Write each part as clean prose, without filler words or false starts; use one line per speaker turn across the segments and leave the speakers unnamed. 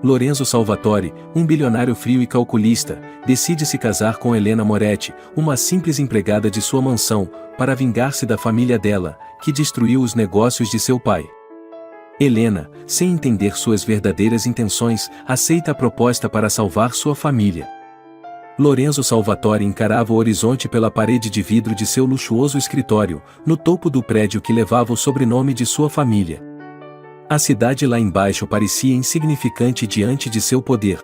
Lorenzo Salvatore, um bilionário frio e calculista, decide se casar com Helena Moretti, uma simples empregada de sua mansão, para vingar-se da família dela, que destruiu os negócios de seu pai. Helena, sem entender suas verdadeiras intenções, aceita a proposta para salvar sua família. Lorenzo Salvatore encarava o horizonte pela parede de vidro de seu luxuoso escritório, no topo do prédio que levava o sobrenome de sua família. A cidade lá embaixo parecia insignificante diante de seu poder.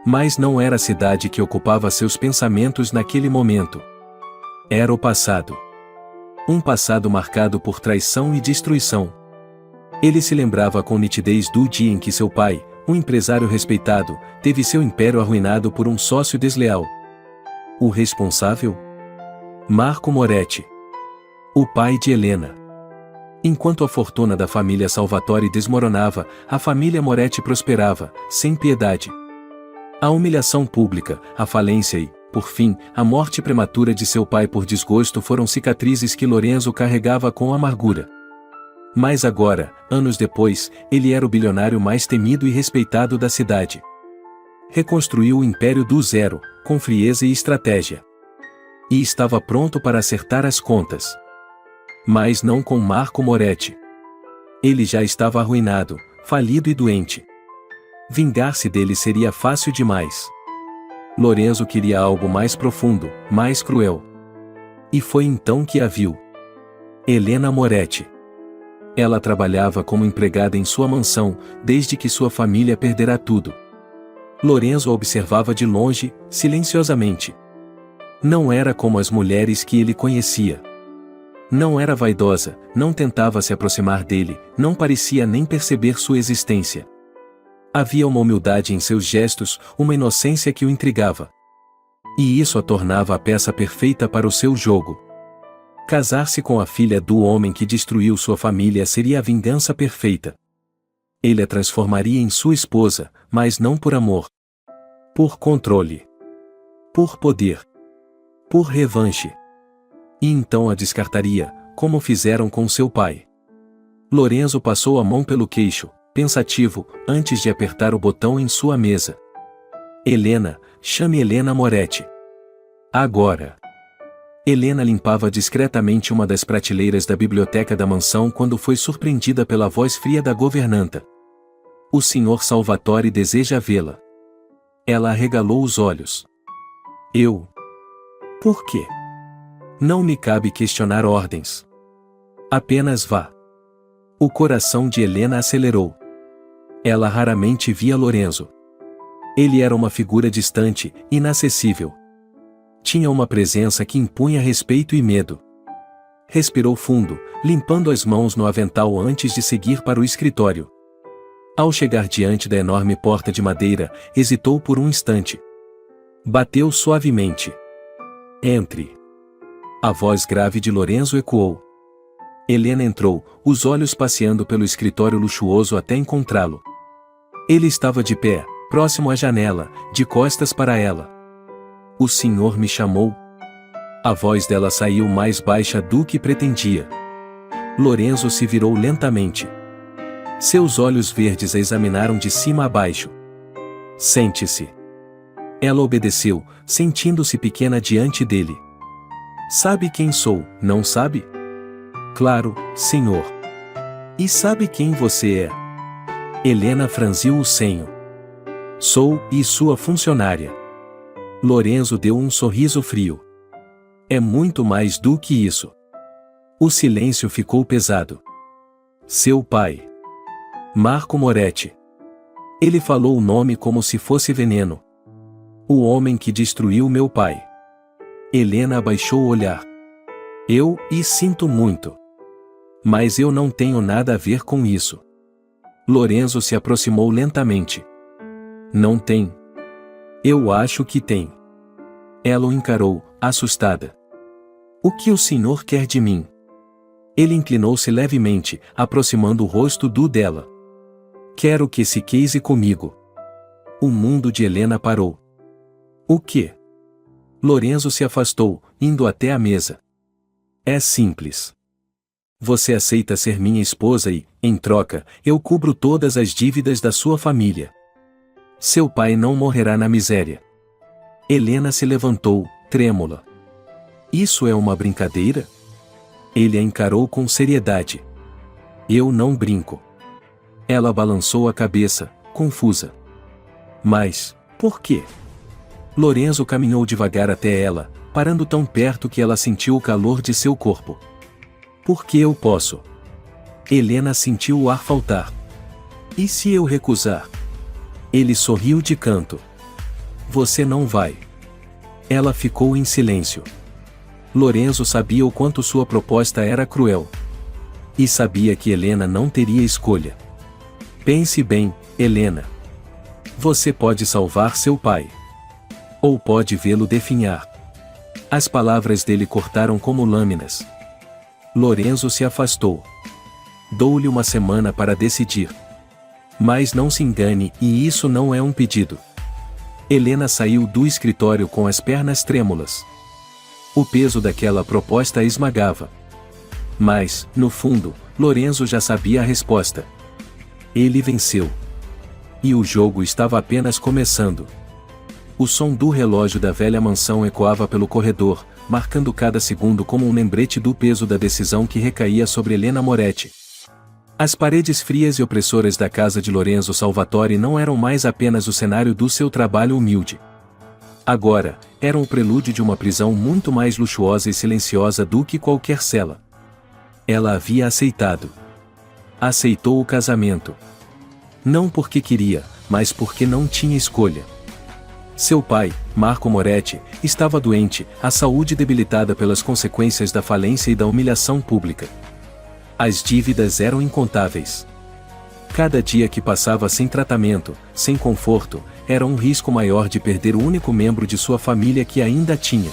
Mas não era a cidade que ocupava seus pensamentos naquele momento. Era o passado. Um passado marcado por traição e destruição. Ele se lembrava com nitidez do dia em que seu pai, um empresário respeitado, teve seu império arruinado por um sócio desleal. O responsável? Marco Moretti. O pai de Helena. Enquanto a fortuna da família Salvatore desmoronava, a família Moretti prosperava, sem piedade. A humilhação pública, a falência e, por fim, a morte prematura de seu pai por desgosto foram cicatrizes que Lorenzo carregava com amargura. Mas agora, anos depois, ele era o bilionário mais temido e respeitado da cidade. Reconstruiu o império do zero, com frieza e estratégia. E estava pronto para acertar as contas. Mas não com Marco Moretti. Ele já estava arruinado, falido e doente. Vingar-se dele seria fácil demais. Lorenzo queria algo mais profundo, mais cruel. E foi então que a viu. Helena Moretti. Ela trabalhava como empregada em sua mansão, desde que sua família perdera tudo. Lorenzo a observava de longe, silenciosamente. Não era como as mulheres que ele conhecia. Não era vaidosa, não tentava se aproximar dele, não parecia nem perceber sua existência. Havia uma humildade em seus gestos, uma inocência que o intrigava. E isso a tornava a peça perfeita para o seu jogo. Casar-se com a filha do homem que destruiu sua família seria a vingança perfeita. Ele a transformaria em sua esposa, mas não por amor. Por controle. Por poder. Por revanche. E então a descartaria, como fizeram com seu pai. Lorenzo passou a mão pelo queixo, pensativo, antes de apertar o botão em sua mesa. Helena, chame Helena Moretti. Agora. Helena limpava discretamente uma das prateleiras da biblioteca da mansão quando foi surpreendida pela voz fria da governanta. O Sr. Salvatore deseja vê-la. Ela arregalou os olhos. Eu? Por quê? Não me cabe questionar ordens. Apenas vá. O coração de Helena acelerou. Ela raramente via Lorenzo. Ele era uma figura distante, inacessível. Tinha uma presença que impunha respeito e medo. Respirou fundo, limpando as mãos no avental antes de seguir para o escritório. Ao chegar diante da enorme porta de madeira, hesitou por um instante. Bateu suavemente. Entre. A voz grave de Lorenzo ecoou. Helena entrou, os olhos passeando pelo escritório luxuoso até encontrá-lo. Ele estava de pé, próximo à janela, de costas para ela. O senhor me chamou? A voz dela saiu mais baixa do que pretendia. Lorenzo se virou lentamente. Seus olhos verdes a examinaram de cima a baixo. Sente-se. Ela obedeceu, sentindo-se pequena diante dele. Sabe quem sou, não sabe? Claro, senhor. E sabe quem você é? Helena franziu o senho. Sou, e sua funcionária. Lorenzo deu um sorriso frio. É muito mais do que isso. O silêncio ficou pesado. Seu pai. Marco Moretti. Ele falou o nome como se fosse veneno. O homem que destruiu meu pai. Helena abaixou o olhar. Eu, e sinto muito. Mas eu não tenho nada a ver com isso. Lorenzo se aproximou lentamente. Não tem. Eu acho que tem. Ela o encarou, assustada. O que o senhor quer de mim? Ele inclinou-se levemente, aproximando o rosto do dela. Quero que se case comigo. O mundo de Helena parou. O quê? Lorenzo se afastou, indo até a mesa. É simples. Você aceita ser minha esposa e, em troca, eu cubro todas as dívidas da sua família. Seu pai não morrerá na miséria. Helena se levantou, trêmula. Isso é uma brincadeira? Ele a encarou com seriedade. Eu não brinco. Ela balançou a cabeça, confusa. Mas, por quê? Lorenzo caminhou devagar até ela, parando tão perto que ela sentiu o calor de seu corpo. Porque eu posso. Helena sentiu o ar faltar. E se eu recusar? Ele sorriu de canto. Você não vai. Ela ficou em silêncio. Lorenzo sabia o quanto sua proposta era cruel. E sabia que Helena não teria escolha. Pense bem, Helena. Você pode salvar seu pai. Ou pode vê-lo definhar. As palavras dele cortaram como lâminas. Lorenzo se afastou. Dou-lhe uma semana para decidir. Mas não se engane, e isso não é um pedido. Helena saiu do escritório com as pernas trêmulas. O peso daquela proposta a esmagava. Mas, no fundo, Lorenzo já sabia a resposta. Ele venceu. E o jogo estava apenas começando. O som do relógio da velha mansão ecoava pelo corredor, marcando cada segundo como um lembrete do peso da decisão que recaía sobre Helena Moretti. As paredes frias e opressoras da casa de Lorenzo Salvatore não eram mais apenas o cenário do seu trabalho humilde. Agora, eram o prelúdio de uma prisão muito mais luxuosa e silenciosa do que qualquer cela. Ela havia aceitado. Aceitou o casamento. Não porque queria, mas porque não tinha escolha. Seu pai, Marco Moretti, estava doente, a saúde debilitada pelas consequências da falência e da humilhação pública. As dívidas eram incontáveis. Cada dia que passava sem tratamento, sem conforto, era um risco maior de perder o único membro de sua família que ainda tinha.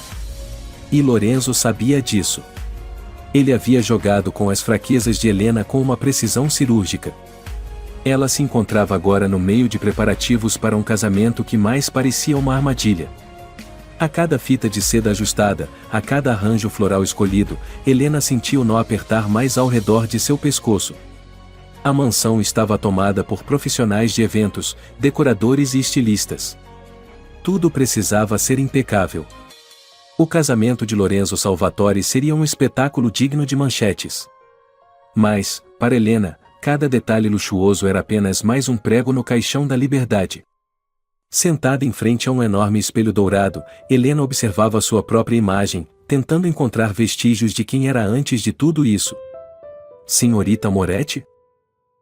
E Lorenzo sabia disso. Ele havia jogado com as fraquezas de Helena com uma precisão cirúrgica. Ela se encontrava agora no meio de preparativos para um casamento que mais parecia uma armadilha. A cada fita de seda ajustada, a cada arranjo floral escolhido, Helena sentia o nó apertar mais ao redor de seu pescoço. A mansão estava tomada por profissionais de eventos, decoradores e estilistas. Tudo precisava ser impecável. O casamento de Lorenzo Salvatore seria um espetáculo digno de manchetes. Mas, para Helena, cada detalhe luxuoso era apenas mais um prego no caixão da liberdade. Sentada em frente a um enorme espelho dourado, Helena observava sua própria imagem, tentando encontrar vestígios de quem era antes de tudo isso. Senhorita Moretti?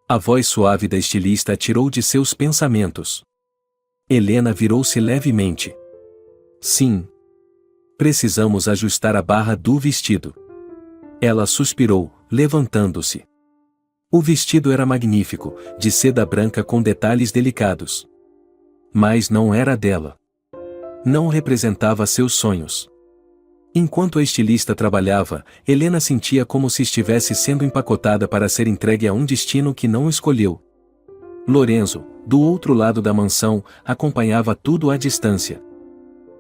A voz suave da estilista a tirou de seus pensamentos. Helena virou-se levemente. Sim. Precisamos ajustar a barra do vestido. Ela suspirou, levantando-se. O vestido era magnífico, de seda branca com detalhes delicados. Mas não era dela. Não representava seus sonhos. Enquanto a estilista trabalhava, Helena sentia como se estivesse sendo empacotada para ser entregue a um destino que não escolheu. Lorenzo, do outro lado da mansão, acompanhava tudo à distância.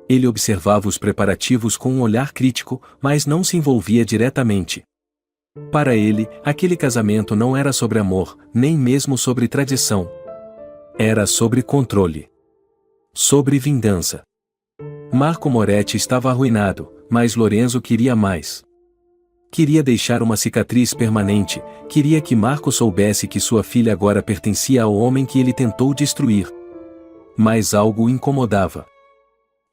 Ele observava os preparativos com um olhar crítico, mas não se envolvia diretamente. Para ele, aquele casamento não era sobre amor, nem mesmo sobre tradição. Era sobre controle. Sobre vingança. Marco Moretti estava arruinado, mas Lorenzo queria mais. Queria deixar uma cicatriz permanente, queria que Marco soubesse que sua filha agora pertencia ao homem que ele tentou destruir. Mas algo o incomodava.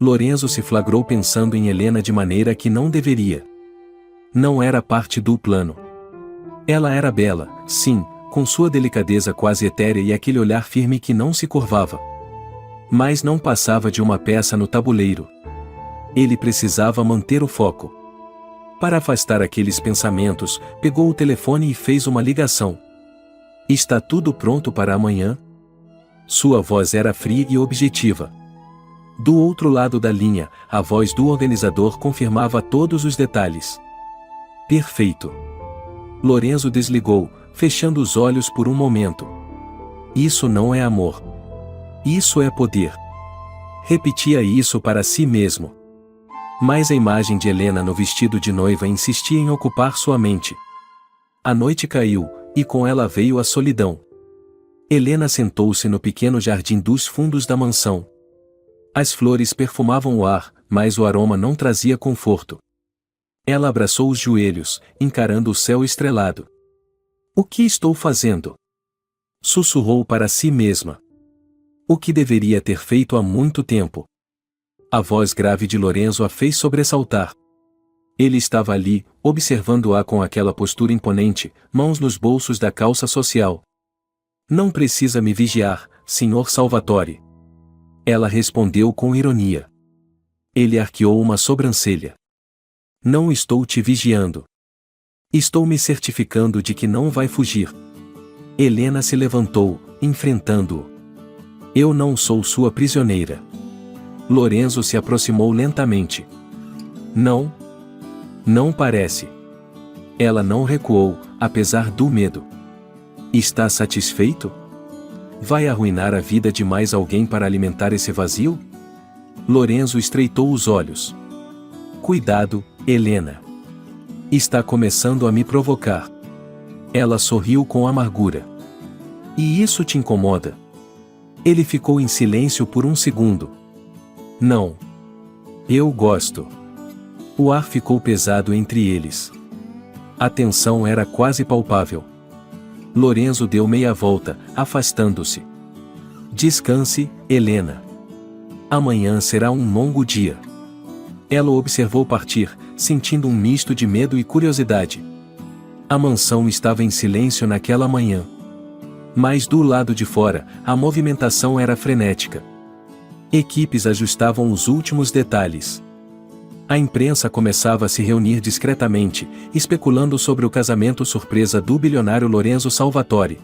Lorenzo se flagrou pensando em Helena de maneira que não deveria. Não era parte do plano. Ela era bela, sim, com sua delicadeza quase etérea e aquele olhar firme que não se curvava. Mas não passava de uma peça no tabuleiro. Ele precisava manter o foco. Para afastar aqueles pensamentos, pegou o telefone e fez uma ligação. Está tudo pronto para amanhã? Sua voz era fria e objetiva. Do outro lado da linha, a voz do organizador confirmava todos os detalhes. Perfeito. Lorenzo desligou, fechando os olhos por um momento. Isso não é amor. Isso é poder. Repetia isso para si mesmo. Mas a imagem de Helena no vestido de noiva insistia em ocupar sua mente. A noite caiu, e com ela veio a solidão. Helena sentou-se no pequeno jardim dos fundos da mansão. As flores perfumavam o ar, mas o aroma não trazia conforto. Ela abraçou os joelhos, encarando o céu estrelado. O que estou fazendo? Sussurrou para si mesma. O que deveria ter feito há muito tempo. A voz grave de Lorenzo a fez sobressaltar. Ele estava ali, observando-a com aquela postura imponente, mãos nos bolsos da calça social. Não precisa me vigiar, Sr. Salvatore. Ela respondeu com ironia. Ele arqueou uma sobrancelha. Não estou te vigiando. Estou me certificando de que não vai fugir. Helena se levantou, enfrentando-o. Eu não sou sua prisioneira. Lorenzo se aproximou lentamente. Não. Não parece. Ela não recuou, apesar do medo. Está satisfeito? Vai arruinar a vida de mais alguém para alimentar esse vazio? Lorenzo estreitou os olhos. Cuidado, Helena. Está começando a me provocar. Ela sorriu com amargura. E isso te incomoda? Ele ficou em silêncio por um segundo. Não. Eu gosto. O ar ficou pesado entre eles. A tensão era quase palpável. Lorenzo deu meia volta, afastando-se. Descanse, Helena. Amanhã será um longo dia. Ela o observou partir, sentindo um misto de medo e curiosidade. A mansão estava em silêncio naquela manhã. Mas do lado de fora, a movimentação era frenética. Equipes ajustavam os últimos detalhes. A imprensa começava a se reunir discretamente, especulando sobre o casamento surpresa do bilionário Lorenzo Salvatore.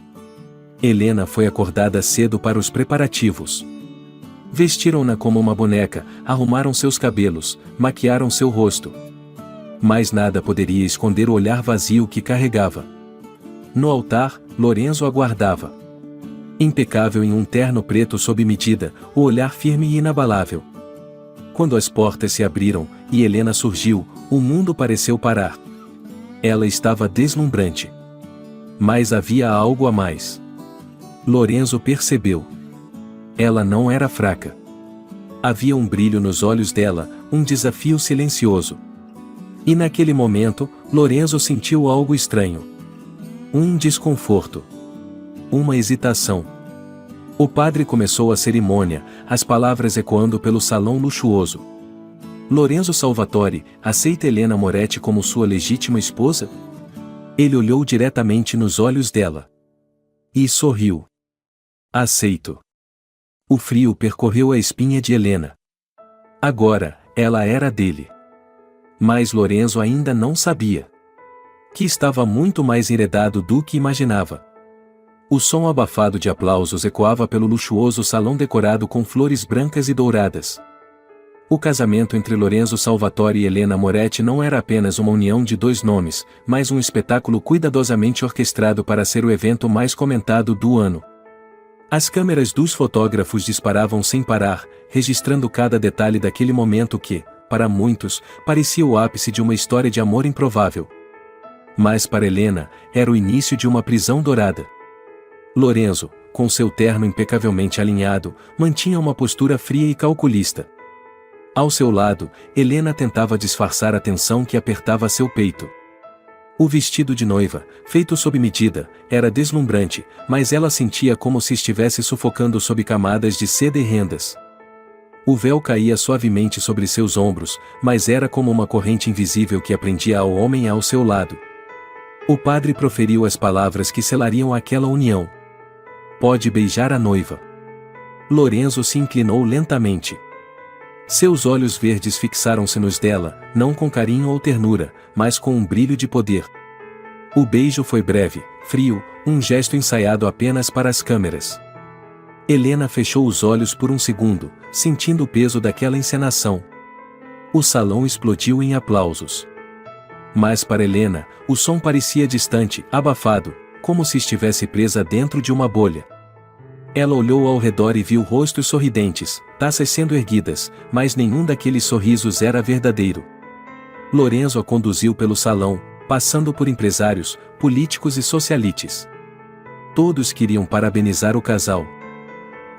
Helena foi acordada cedo para os preparativos. Vestiram-na como uma boneca, arrumaram seus cabelos, maquiaram seu rosto. Mas nada poderia esconder o olhar vazio que carregava. No altar, Lorenzo aguardava. Impecável em um terno preto sob medida, o olhar firme e inabalável. Quando as portas se abriram, e Helena surgiu, o mundo pareceu parar. Ela estava deslumbrante. Mas havia algo a mais. Lorenzo percebeu. Ela não era fraca. Havia um brilho nos olhos dela, um desafio silencioso. E naquele momento, Lorenzo sentiu algo estranho. Um desconforto. Uma hesitação. O padre começou a cerimônia, as palavras ecoando pelo salão luxuoso. Lorenzo Salvatore, aceita Helena Moretti como sua legítima esposa? Ele olhou diretamente nos olhos dela. E sorriu. Aceito. O frio percorreu a espinha de Helena. Agora, ela era dele. Mas Lorenzo ainda não sabia. Que estava muito mais enredado do que imaginava. O som abafado de aplausos ecoava pelo luxuoso salão decorado com flores brancas e douradas. O casamento entre Lorenzo Salvatore e Helena Moretti não era apenas uma união de dois nomes, mas um espetáculo cuidadosamente orquestrado para ser o evento mais comentado do ano. As câmeras dos fotógrafos disparavam sem parar, registrando cada detalhe daquele momento que, para muitos, parecia o ápice de uma história de amor improvável. Mas para Helena, era o início de uma prisão dourada. Lorenzo, com seu terno impecavelmente alinhado, mantinha uma postura fria e calculista. Ao seu lado, Helena tentava disfarçar a tensão que apertava seu peito. O vestido de noiva, feito sob medida, era deslumbrante, mas ela sentia como se estivesse sufocando sob camadas de seda e rendas. O véu caía suavemente sobre seus ombros, mas era como uma corrente invisível que prendia ao homem ao seu lado. O padre proferiu as palavras que selariam aquela união. Pode beijar a noiva. Lorenzo se inclinou lentamente. Seus olhos verdes fixaram-se nos dela, não com carinho ou ternura, mas com um brilho de poder. O beijo foi breve, frio, um gesto ensaiado apenas para as câmeras. Helena fechou os olhos por um segundo, sentindo o peso daquela encenação. O salão explodiu em aplausos. Mas para Helena, o som parecia distante, abafado, como se estivesse presa dentro de uma bolha. Ela olhou ao redor e viu rostos sorridentes, taças sendo erguidas, mas nenhum daqueles sorrisos era verdadeiro. Lorenzo a conduziu pelo salão, passando por empresários, políticos e socialites. Todos queriam parabenizar o casal.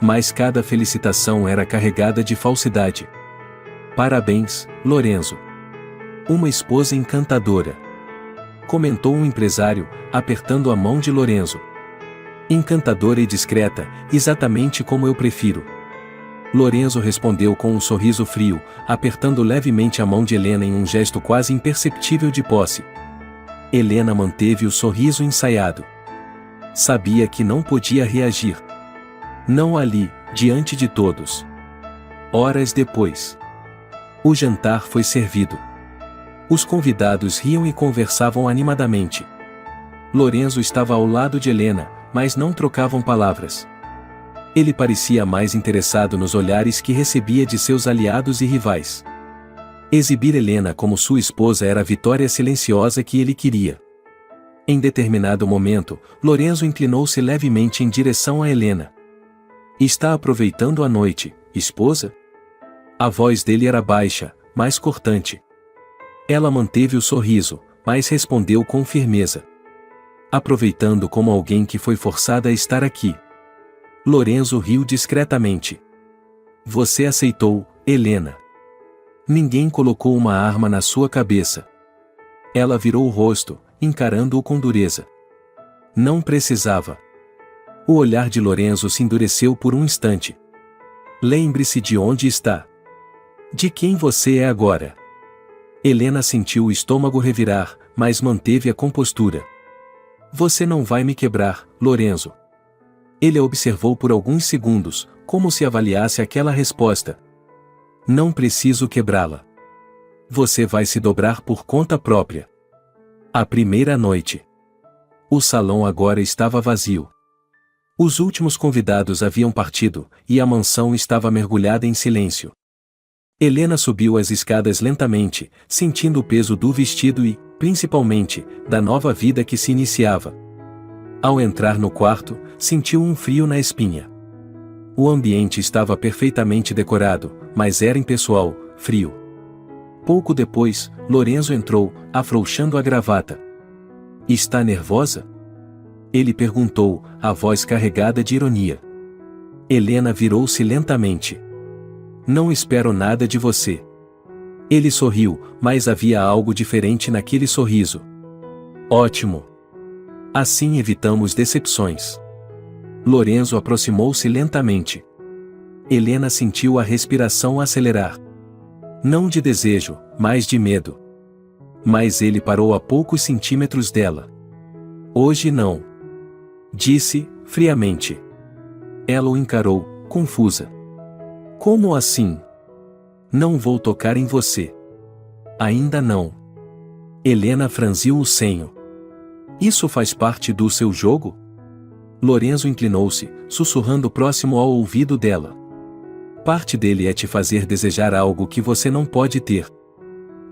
Mas cada felicitação era carregada de falsidade. Parabéns, Lorenzo. Uma esposa encantadora. Comentou um empresário, apertando a mão de Lorenzo. Encantadora e discreta, exatamente como eu prefiro. Lorenzo respondeu com um sorriso frio, apertando levemente a mão de Helena em um gesto quase imperceptível de posse. Helena manteve o sorriso ensaiado. Sabia que não podia reagir. Não ali, diante de todos. Horas depois. O jantar foi servido. Os convidados riam e conversavam animadamente. Lorenzo estava ao lado de Helena, mas não trocavam palavras. Ele parecia mais interessado nos olhares que recebia de seus aliados e rivais. Exibir Helena como sua esposa era a vitória silenciosa que ele queria. Em determinado momento, Lorenzo inclinou-se levemente em direção a Helena. Está aproveitando a noite, esposa? A voz dele era baixa, mas cortante. Ela manteve o sorriso, mas respondeu com firmeza. Aproveitando como alguém que foi forçada a estar aqui. Lorenzo riu discretamente. Você aceitou, Helena. Ninguém colocou uma arma na sua cabeça. Ela virou o rosto, encarando-o com dureza. Não precisava. O olhar de Lorenzo se endureceu por um instante. Lembre-se de onde está. De quem você é agora. Helena sentiu o estômago revirar, mas manteve a compostura. Você não vai me quebrar, Lorenzo. Ele a observou por alguns segundos, como se avaliasse aquela resposta. Não preciso quebrá-la. Você vai se dobrar por conta própria. A primeira noite. O salão agora estava vazio. Os últimos convidados haviam partido, e a mansão estava mergulhada em silêncio. Helena subiu as escadas lentamente, sentindo o peso do vestido e, principalmente, da nova vida que se iniciava. Ao entrar no quarto, sentiu um frio na espinha. O ambiente estava perfeitamente decorado, mas era impessoal, frio. Pouco depois, Lorenzo entrou, afrouxando a gravata. Está nervosa? Ele perguntou, a voz carregada de ironia. Helena virou-se lentamente. Não espero nada de você. Ele sorriu, mas havia algo diferente naquele sorriso. Ótimo. Assim evitamos decepções. Lorenzo aproximou-se lentamente. Helena sentiu a respiração acelerar. Não de desejo, mas de medo. Mas ele parou a poucos centímetros dela. Hoje não. Disse, friamente. Ela o encarou, confusa. Como assim? Não vou tocar em você. Ainda não. Helena franziu o senho. Isso faz parte do seu jogo? Lorenzo inclinou-se, sussurrando próximo ao ouvido dela. Parte dele é te fazer desejar algo que você não pode ter.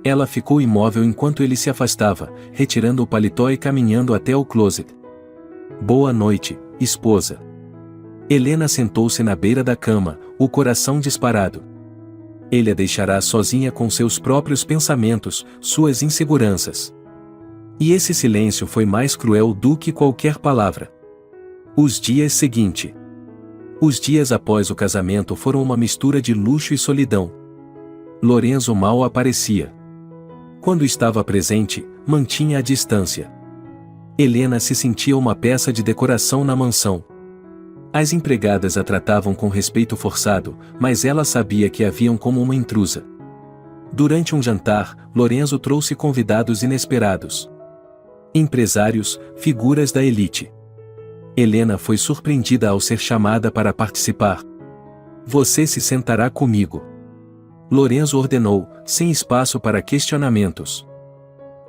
Ela ficou imóvel enquanto ele se afastava, retirando o paletó e caminhando até o closet. Boa noite, esposa. Helena sentou-se na beira da cama, o coração disparado. Ele a deixará sozinha com seus próprios pensamentos, suas inseguranças. E esse silêncio foi mais cruel do que qualquer palavra. Os dias seguintes. Os dias após o casamento foram uma mistura de luxo e solidão. Lorenzo mal aparecia. Quando estava presente, mantinha a distância. Helena se sentia uma peça de decoração na mansão. As empregadas a tratavam com respeito forçado, mas ela sabia que a viam como uma intrusa. Durante um jantar, Lorenzo trouxe convidados inesperados. Empresários, figuras da elite. Helena foi surpreendida ao ser chamada para participar. Você se sentará comigo. Lorenzo ordenou, sem espaço para questionamentos.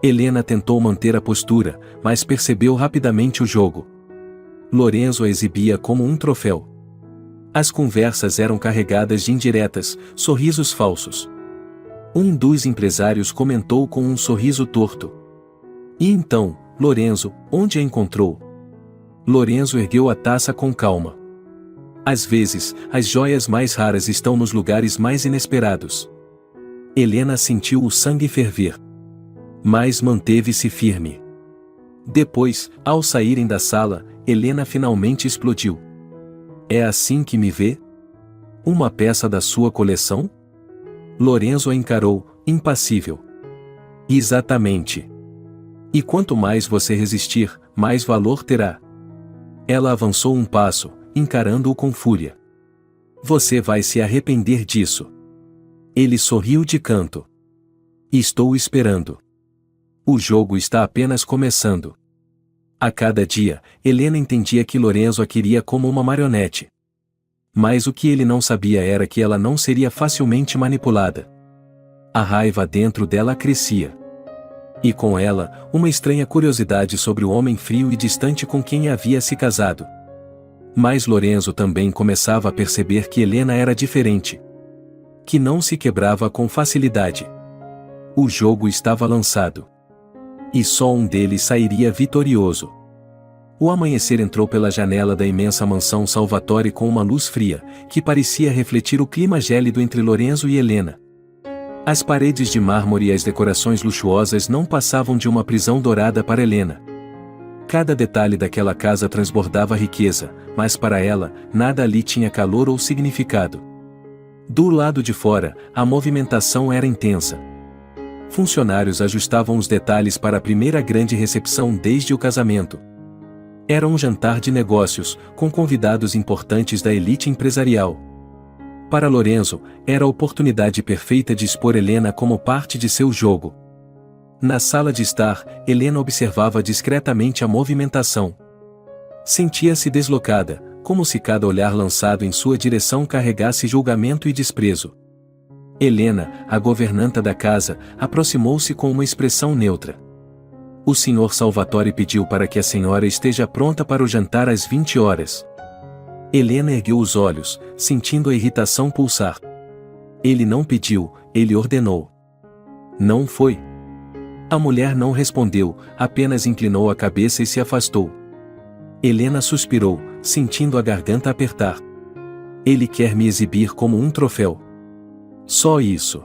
Helena tentou manter a postura, mas percebeu rapidamente o jogo. Lorenzo a exibia como um troféu. As conversas eram carregadas de indiretas, sorrisos falsos. Um dos empresários comentou com um sorriso torto. E então, Lorenzo, onde a encontrou? Lorenzo ergueu a taça com calma. Às vezes, as joias mais raras estão nos lugares mais inesperados. Helena sentiu o sangue ferver. Mas manteve-se firme. Depois, ao saírem da sala, Helena finalmente explodiu. É assim que me vê? Uma peça da sua coleção? Lorenzo a encarou, impassível. Exatamente. E quanto mais você resistir, mais valor terá. Ela avançou um passo, encarando-o com fúria. Você vai se arrepender disso. Ele sorriu de canto. Estou esperando. O jogo está apenas começando. A cada dia, Helena entendia que Lorenzo a queria como uma marionete. Mas o que ele não sabia era que ela não seria facilmente manipulada. A raiva dentro dela crescia. E com ela, uma estranha curiosidade sobre o homem frio e distante com quem havia se casado. Mas Lorenzo também começava a perceber que Helena era diferente. Que não se quebrava com facilidade. O jogo estava lançado. E só um deles sairia vitorioso. O amanhecer entrou pela janela da imensa mansão Salvatore com uma luz fria, que parecia refletir o clima gélido entre Lorenzo e Helena. As paredes de mármore e as decorações luxuosas não passavam de uma prisão dourada para Helena. Cada detalhe daquela casa transbordava riqueza, mas para ela, nada ali tinha calor ou significado. Do lado de fora, a movimentação era intensa. Funcionários ajustavam os detalhes para a primeira grande recepção desde o casamento. Era um jantar de negócios, com convidados importantes da elite empresarial. Para Lorenzo, era a oportunidade perfeita de expor Helena como parte de seu jogo. Na sala de estar, Helena observava discretamente a movimentação. Sentia-se deslocada, como se cada olhar lançado em sua direção carregasse julgamento e desprezo. Helena, a governanta da casa, aproximou-se com uma expressão neutra. O Sr. Salvatore pediu para que a senhora esteja pronta para o jantar às 20 horas. Helena ergueu os olhos, sentindo a irritação pulsar. Ele não pediu, ele ordenou. Não foi. A mulher não respondeu, apenas inclinou a cabeça e se afastou. Helena suspirou, sentindo a garganta apertar. Ele quer me exibir como um troféu. Só isso.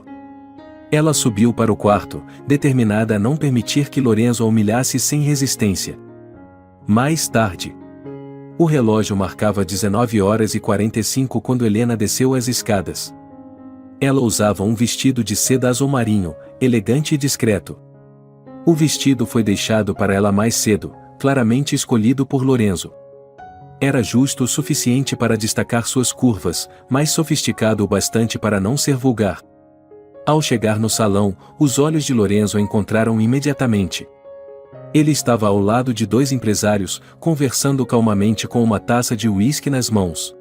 Ela subiu para o quarto, determinada a não permitir que Lorenzo a humilhasse sem resistência. Mais tarde. O relógio marcava 19h45 quando Helena desceu as escadas. Ela usava um vestido de seda azul marinho, elegante e discreto. O vestido foi deixado para ela mais cedo, claramente escolhido por Lorenzo. Era justo o suficiente para destacar suas curvas, mas sofisticado o bastante para não ser vulgar. Ao chegar no salão, os olhos de Lorenzo a encontraram imediatamente. Ele estava ao lado de dois empresários, conversando calmamente com uma taça de uísque nas mãos.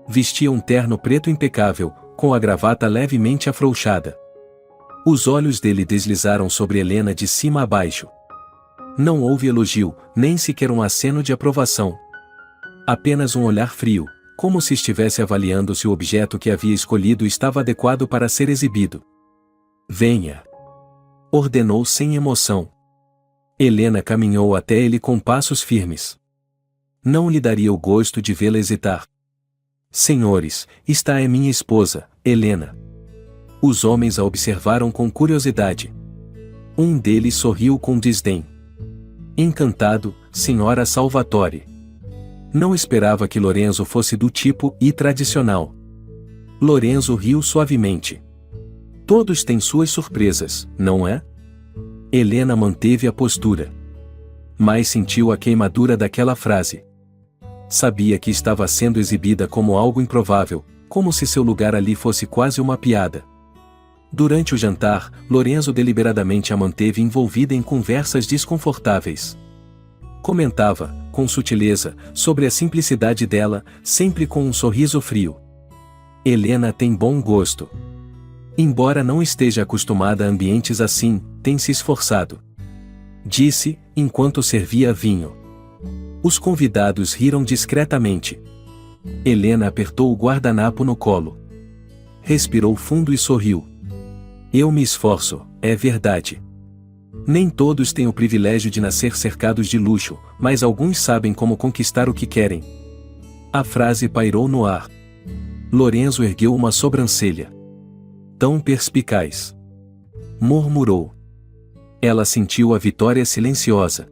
Vestia um terno preto impecável, com a gravata levemente afrouxada. Os olhos dele deslizaram sobre Helena de cima a baixo. Não houve elogio, nem sequer um aceno de aprovação. Apenas um olhar frio, como se estivesse avaliando se o objeto que havia escolhido estava adequado para ser exibido. Venha! Ordenou sem emoção. Helena caminhou até ele com passos firmes. Não lhe daria o gosto de vê-la hesitar. Senhores, esta é minha esposa, Helena. Os homens a observaram com curiosidade. Um deles sorriu com desdém. Encantado, Senhora Salvatore. Não esperava que Lorenzo fosse do tipo e tradicional. Lorenzo riu suavemente. Todos têm suas surpresas, não é? Helena manteve a postura. Mas sentiu a queimadura daquela frase. Sabia que estava sendo exibida como algo improvável, como se seu lugar ali fosse quase uma piada. Durante o jantar, Lorenzo deliberadamente a manteve envolvida em conversas desconfortáveis. Comentava, com sutileza, sobre a simplicidade dela, sempre com um sorriso frio. Helena tem bom gosto. Embora não esteja acostumada a ambientes assim, tem se esforçado. Disse, enquanto servia vinho. Os convidados riram discretamente. Helena apertou o guardanapo no colo. Respirou fundo e sorriu. Eu me esforço, é verdade. Nem todos têm o privilégio de nascer cercados de luxo, mas alguns sabem como conquistar o que querem. A frase pairou no ar. Lorenzo ergueu uma sobrancelha. Tão perspicaz. Murmurou. Ela sentiu a vitória silenciosa.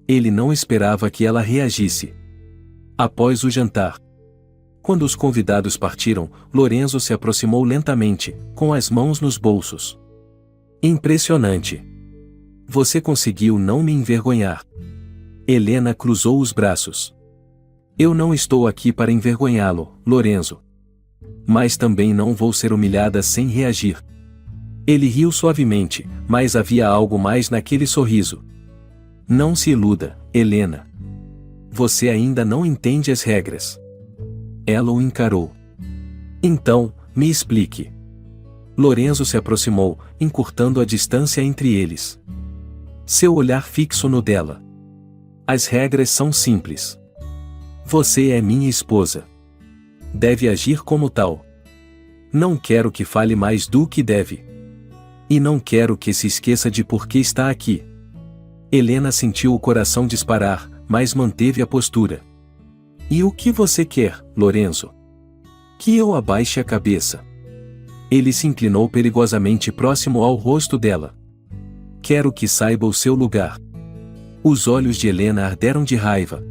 Ele não esperava que ela reagisse. Após o jantar, quando os convidados partiram, Lorenzo se aproximou lentamente, com as mãos nos bolsos. Impressionante. Você conseguiu não me envergonhar. Helena cruzou os braços. Eu não estou aqui para envergonhá-lo, Lorenzo. Mas também não vou ser humilhada sem reagir. Ele riu suavemente, mas havia algo mais naquele sorriso. Não se iluda, Helena. Você ainda não entende as regras. Ela o encarou. Então, me explique. Lorenzo se aproximou, encurtando a distância entre eles. Seu olhar fixo no dela. As regras são simples. Você é minha esposa. Deve agir como tal. Não quero que fale mais do que deve. E não quero que se esqueça de por que está aqui. Helena sentiu o coração disparar, mas manteve a postura. E o que você quer, Lorenzo? Que eu abaixe a cabeça. Ele se inclinou perigosamente próximo ao rosto dela. Quero que saiba o seu lugar. Os olhos de Helena arderam de raiva.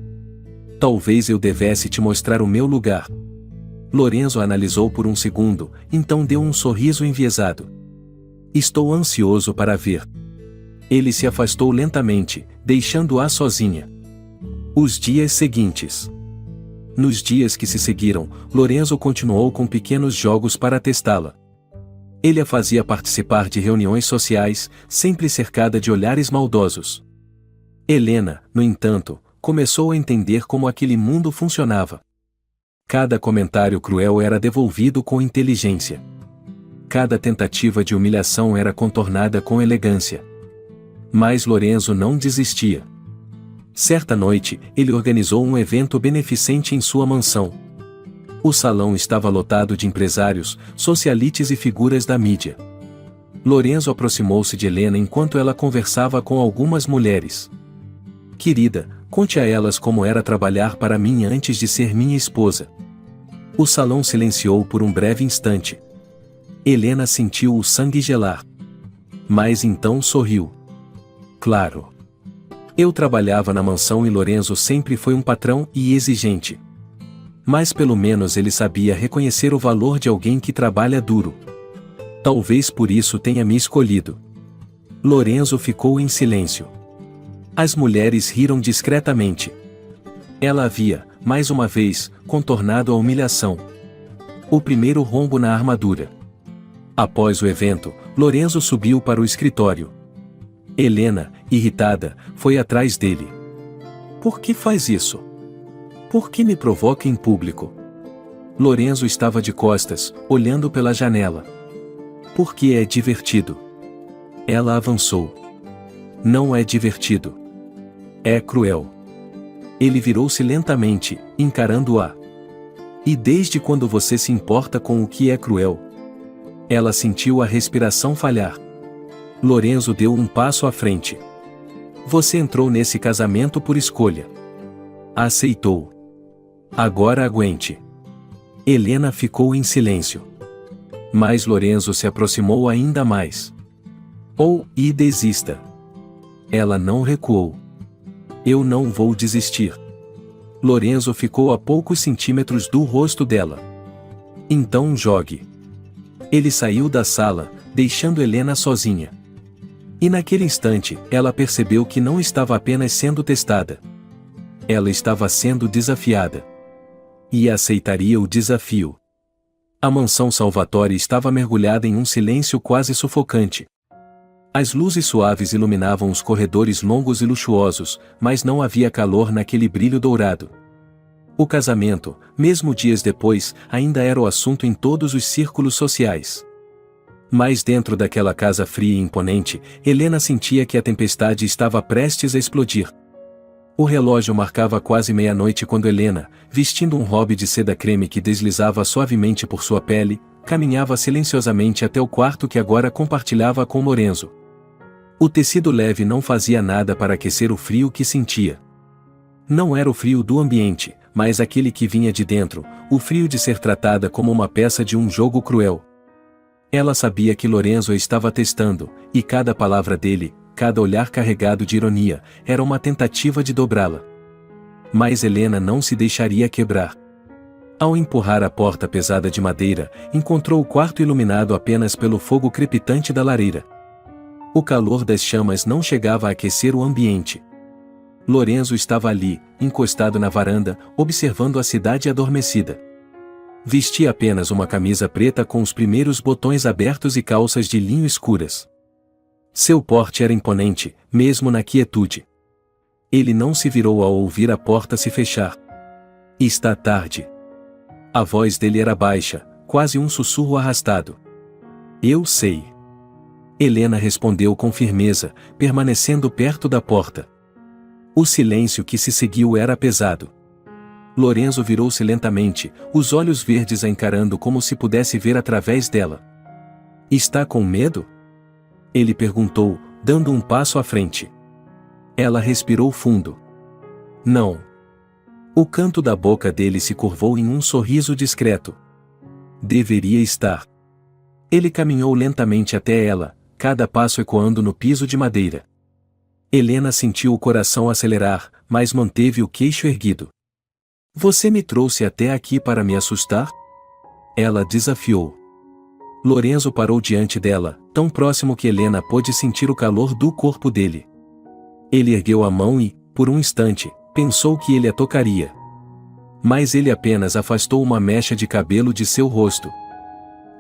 Talvez eu devesse te mostrar o meu lugar. Lorenzo analisou por um segundo, então deu um sorriso enviesado. Estou ansioso para ver. Ele se afastou lentamente, deixando-a sozinha. Os dias seguintes. Nos dias que se seguiram, Lorenzo continuou com pequenos jogos para testá-la. Ele a fazia participar de reuniões sociais, sempre cercada de olhares maldosos. Helena, no entanto, começou a entender como aquele mundo funcionava. Cada comentário cruel era devolvido com inteligência. Cada tentativa de humilhação era contornada com elegância. Mas Lorenzo não desistia. Certa noite, ele organizou um evento beneficente em sua mansão. O salão estava lotado de empresários, socialites e figuras da mídia. Lorenzo aproximou-se de Helena enquanto ela conversava com algumas mulheres. Querida, conte a elas como era trabalhar para mim antes de ser minha esposa. O salão silenciou por um breve instante. Helena sentiu o sangue gelar. Mas então sorriu. Claro. Eu trabalhava na mansão e Lorenzo sempre foi um patrão e exigente. Mas pelo menos ele sabia reconhecer o valor de alguém que trabalha duro. Talvez por isso tenha me escolhido. Lorenzo ficou em silêncio. As mulheres riram discretamente. Ela havia, mais uma vez, contornado a humilhação. O primeiro rombo na armadura. Após o evento, Lorenzo subiu para o escritório. Helena, irritada, foi atrás dele. Por que faz isso? Por que me provoca em público? Lorenzo estava de costas, olhando pela janela. Porque é divertido. Ela avançou. Não é divertido. É cruel. Ele virou-se lentamente, encarando-a. E desde quando você se importa com o que é cruel? Ela sentiu a respiração falhar. Lorenzo deu um passo à frente. Você entrou nesse casamento por escolha. Aceitou. Agora aguente. Helena ficou em silêncio. Mas Lorenzo se aproximou ainda mais. E desista. Ela não recuou. Eu não vou desistir. Lorenzo ficou a poucos centímetros do rosto dela. Então jogue. Ele saiu da sala, deixando Helena sozinha. E naquele instante, ela percebeu que não estava apenas sendo testada. Ela estava sendo desafiada. E aceitaria o desafio. A mansão Salvatore estava mergulhada em um silêncio quase sufocante. As luzes suaves iluminavam os corredores longos e luxuosos, mas não havia calor naquele brilho dourado. O casamento, mesmo dias depois, ainda era o assunto em todos os círculos sociais. Mas dentro daquela casa fria e imponente, Helena sentia que a tempestade estava prestes a explodir. O relógio marcava quase meia-noite quando Helena, vestindo um robe de seda creme que deslizava suavemente por sua pele, caminhava silenciosamente até o quarto que agora compartilhava com Lorenzo. O tecido leve não fazia nada para aquecer o frio que sentia. Não era o frio do ambiente, mas aquele que vinha de dentro, o frio de ser tratada como uma peça de um jogo cruel. Ela sabia que Lorenzo a estava testando, e cada palavra dele, cada olhar carregado de ironia, era uma tentativa de dobrá-la. Mas Helena não se deixaria quebrar. Ao empurrar a porta pesada de madeira, encontrou o quarto iluminado apenas pelo fogo crepitante da lareira. O calor das chamas não chegava a aquecer o ambiente. Lorenzo estava ali, encostado na varanda, observando a cidade adormecida. Vestia apenas uma camisa preta com os primeiros botões abertos e calças de linho escuras. Seu porte era imponente, mesmo na quietude. Ele não se virou ao ouvir a porta se fechar. Está tarde. A voz dele era baixa, quase um sussurro arrastado. Eu sei. Helena respondeu com firmeza, permanecendo perto da porta. O silêncio que se seguiu era pesado. Lorenzo virou-se lentamente, os olhos verdes a encarando como se pudesse ver através dela. Está com medo? Ele perguntou, dando um passo à frente. Ela respirou fundo. Não. O canto da boca dele se curvou em um sorriso discreto. Deveria estar. Ele caminhou lentamente até ela, cada passo ecoando no piso de madeira. Helena sentiu o coração acelerar, mas manteve o queixo erguido. Você me trouxe até aqui para me assustar? Ela desafiou. Lorenzo parou diante dela, tão próximo que Helena pôde sentir o calor do corpo dele. Ele ergueu a mão e, por um instante, pensou que ele a tocaria. Mas ele apenas afastou uma mecha de cabelo de seu rosto.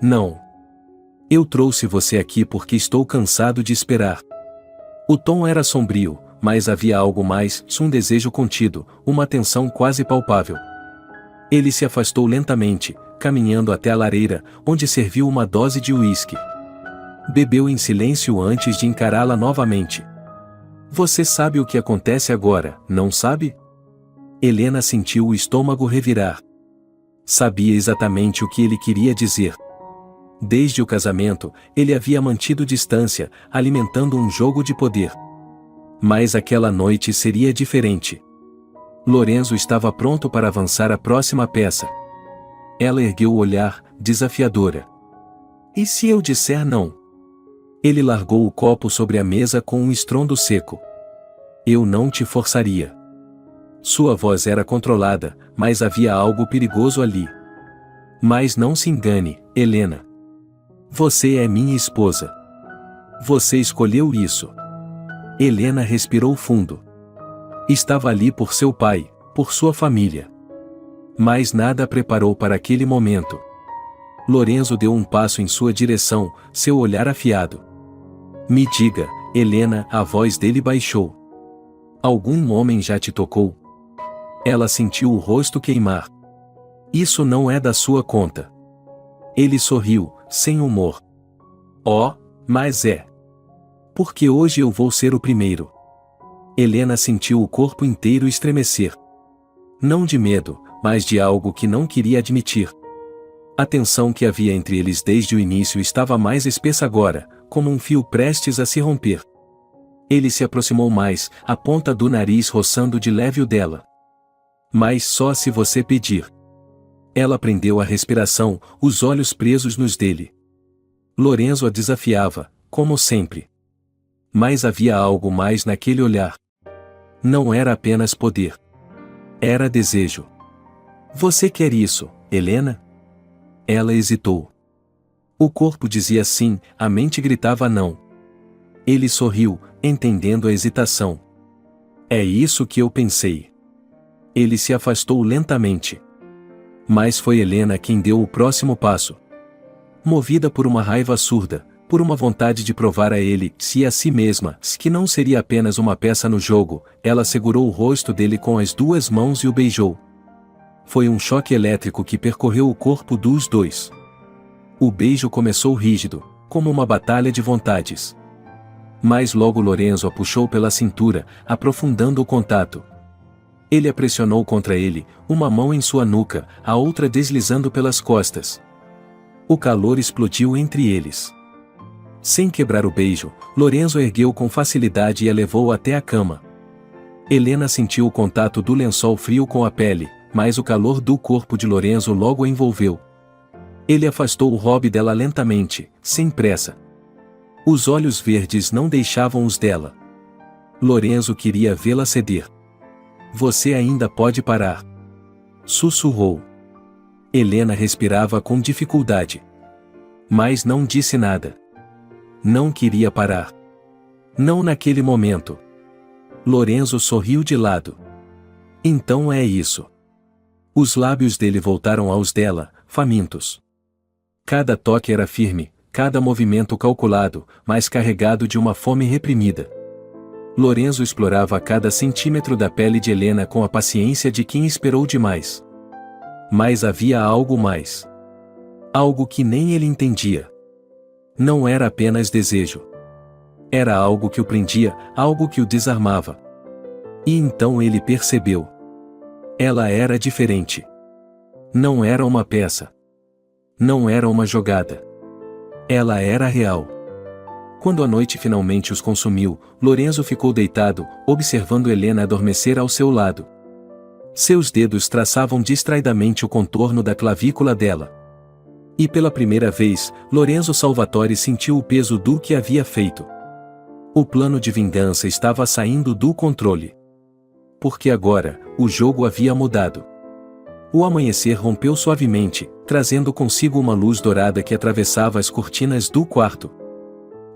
Não. Eu trouxe você aqui porque estou cansado de esperar. O tom era sombrio, mas havia algo mais, um desejo contido, uma tensão quase palpável. Ele se afastou lentamente, caminhando até a lareira, onde serviu uma dose de uísque. Bebeu em silêncio antes de encará-la novamente. Você sabe o que acontece agora, não sabe? Helena sentiu o estômago revirar. Sabia exatamente o que ele queria dizer. Desde o casamento, ele havia mantido distância, alimentando um jogo de poder. Mas aquela noite seria diferente. Lorenzo estava pronto para avançar a próxima peça. Ela ergueu o olhar, desafiadora. E se eu disser não? Ele largou o copo sobre a mesa com um estrondo seco. Eu não te forçaria. Sua voz era controlada, mas havia algo perigoso ali. Mas não se engane, Helena. Você é minha esposa. Você escolheu isso. Helena respirou fundo. Estava ali por seu pai, por sua família. Mas nada a preparou para aquele momento. Lorenzo deu um passo em sua direção, seu olhar afiado. Me diga, Helena, a voz dele baixou. Algum homem já te tocou? Ela sentiu o rosto queimar. Isso não é da sua conta. Ele sorriu, sem humor. Oh, mas é. Porque hoje eu vou ser o primeiro. Helena sentiu o corpo inteiro estremecer. Não de medo, mas de algo que não queria admitir. A tensão que havia entre eles desde o início estava mais espessa agora, como um fio prestes a se romper. Ele se aproximou mais, a ponta do nariz roçando de leve o dela. Mas só se você pedir. Ela prendeu a respiração, os olhos presos nos dele. Lorenzo a desafiava, como sempre. Mas havia algo mais naquele olhar. Não era apenas poder. Era desejo. Você quer isso, Helena? Ela hesitou. O corpo dizia sim, a mente gritava não. Ele sorriu, entendendo a hesitação. É isso que eu pensei. Ele se afastou lentamente. Mas foi Helena quem deu o próximo passo. Movida por uma raiva surda, por uma vontade de provar a ele, se e a si mesma, que não seria apenas uma peça no jogo, ela segurou o rosto dele com as duas mãos e o beijou. Foi um choque elétrico que percorreu o corpo dos dois. O beijo começou rígido, como uma batalha de vontades. Mas logo Lorenzo a puxou pela cintura, aprofundando o contato. Ele a pressionou contra ele, uma mão em sua nuca, a outra deslizando pelas costas. O calor explodiu entre eles. Sem quebrar o beijo, Lorenzo ergueu com facilidade e a levou até a cama. Helena sentiu o contato do lençol frio com a pele, mas o calor do corpo de Lorenzo logo a envolveu. Ele afastou o hobby dela lentamente, sem pressa. Os olhos verdes não deixavam os dela. Lorenzo queria vê-la ceder. Você ainda pode parar. Sussurrou. Helena respirava com dificuldade. Mas não disse nada. Não queria parar. Não naquele momento. Lorenzo sorriu de lado. Então é isso. Os lábios dele voltaram aos dela, famintos. Cada toque era firme, cada movimento calculado, mas carregado de uma fome reprimida. Lorenzo explorava cada centímetro da pele de Helena com a paciência de quem esperou demais. Mas havia algo mais. Algo que nem ele entendia. Não era apenas desejo. Era algo que o prendia, algo que o desarmava. E então ele percebeu. Ela era diferente. Não era uma peça. Não era uma jogada. Ela era real. Quando a noite finalmente os consumiu, Lorenzo ficou deitado, observando Helena adormecer ao seu lado. Seus dedos traçavam distraidamente o contorno da clavícula dela. E pela primeira vez, Lorenzo Salvatore sentiu o peso do que havia feito. O plano de vingança estava saindo do controle. Porque agora, o jogo havia mudado. O amanhecer rompeu suavemente, trazendo consigo uma luz dourada que atravessava as cortinas do quarto.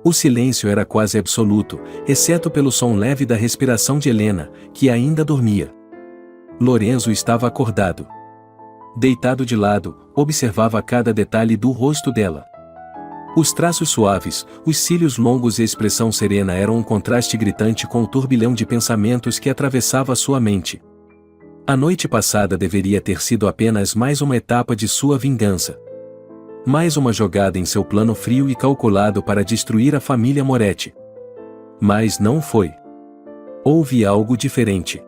O silêncio era quase absoluto, exceto pelo som leve da respiração de Helena, que ainda dormia. Lorenzo estava acordado. Deitado de lado, observava cada detalhe do rosto dela. Os traços suaves, os cílios longos e a expressão serena eram um contraste gritante com o turbilhão de pensamentos que atravessava sua mente. A noite passada deveria ter sido apenas mais uma etapa de sua vingança. Mais uma jogada em seu plano frio e calculado para destruir a família Moretti. Mas não foi. Houve algo diferente.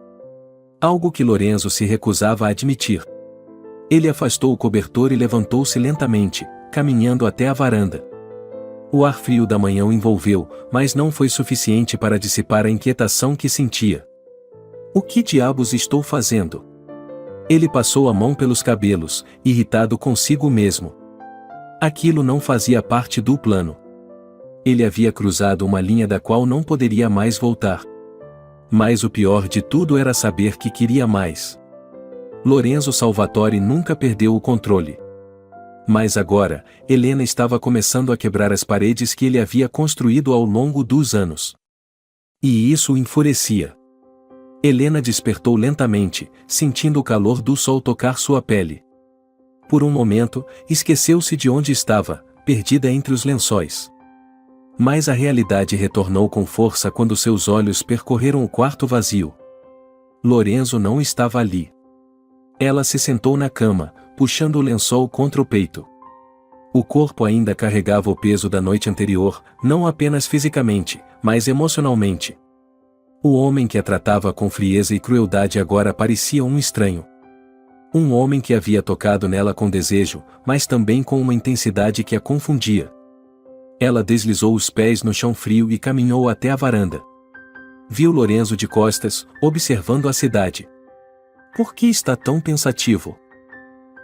Algo que Lorenzo se recusava a admitir. Ele afastou o cobertor e levantou-se lentamente, caminhando até a varanda. O ar frio da manhã o envolveu, mas não foi suficiente para dissipar a inquietação que sentia. O que diabos estou fazendo? Ele passou a mão pelos cabelos, irritado consigo mesmo. Aquilo não fazia parte do plano. Ele havia cruzado uma linha da qual não poderia mais voltar. Mas o pior de tudo era saber que queria mais. Lorenzo Salvatore nunca perdeu o controle. Mas agora, Helena estava começando a quebrar as paredes que ele havia construído ao longo dos anos. E isso o enfurecia. Helena despertou lentamente, sentindo o calor do sol tocar sua pele. Por um momento, esqueceu-se de onde estava, perdida entre os lençóis. Mas a realidade retornou com força quando seus olhos percorreram o quarto vazio. Lorenzo não estava ali. Ela se sentou na cama, puxando o lençol contra o peito. O corpo ainda carregava o peso da noite anterior, não apenas fisicamente, mas emocionalmente. O homem que a tratava com frieza e crueldade agora parecia um estranho. Um homem que havia tocado nela com desejo, mas também com uma intensidade que a confundia. Ela deslizou os pés no chão frio e caminhou até a varanda. Viu Lorenzo de costas, observando a cidade. Por que está tão pensativo?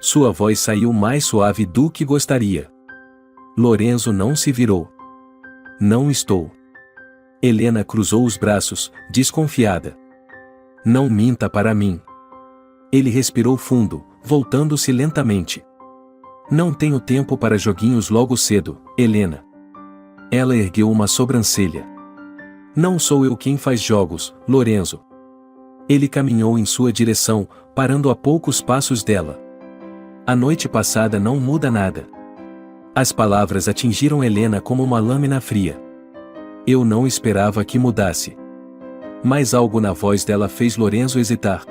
Sua voz saiu mais suave do que gostaria. Lorenzo não se virou. Não estou. Helena cruzou os braços, desconfiada. Não minta para mim. Ele respirou fundo, voltando-se lentamente. Não tenho tempo para joguinhos logo cedo, Helena. Ela ergueu uma sobrancelha. Não sou eu quem faz jogos, Lorenzo. Ele caminhou em sua direção, parando a poucos passos dela. A noite passada não muda nada. As palavras atingiram Helena como uma lâmina fria. Eu não esperava que mudasse. Mas algo na voz dela fez Lorenzo hesitar.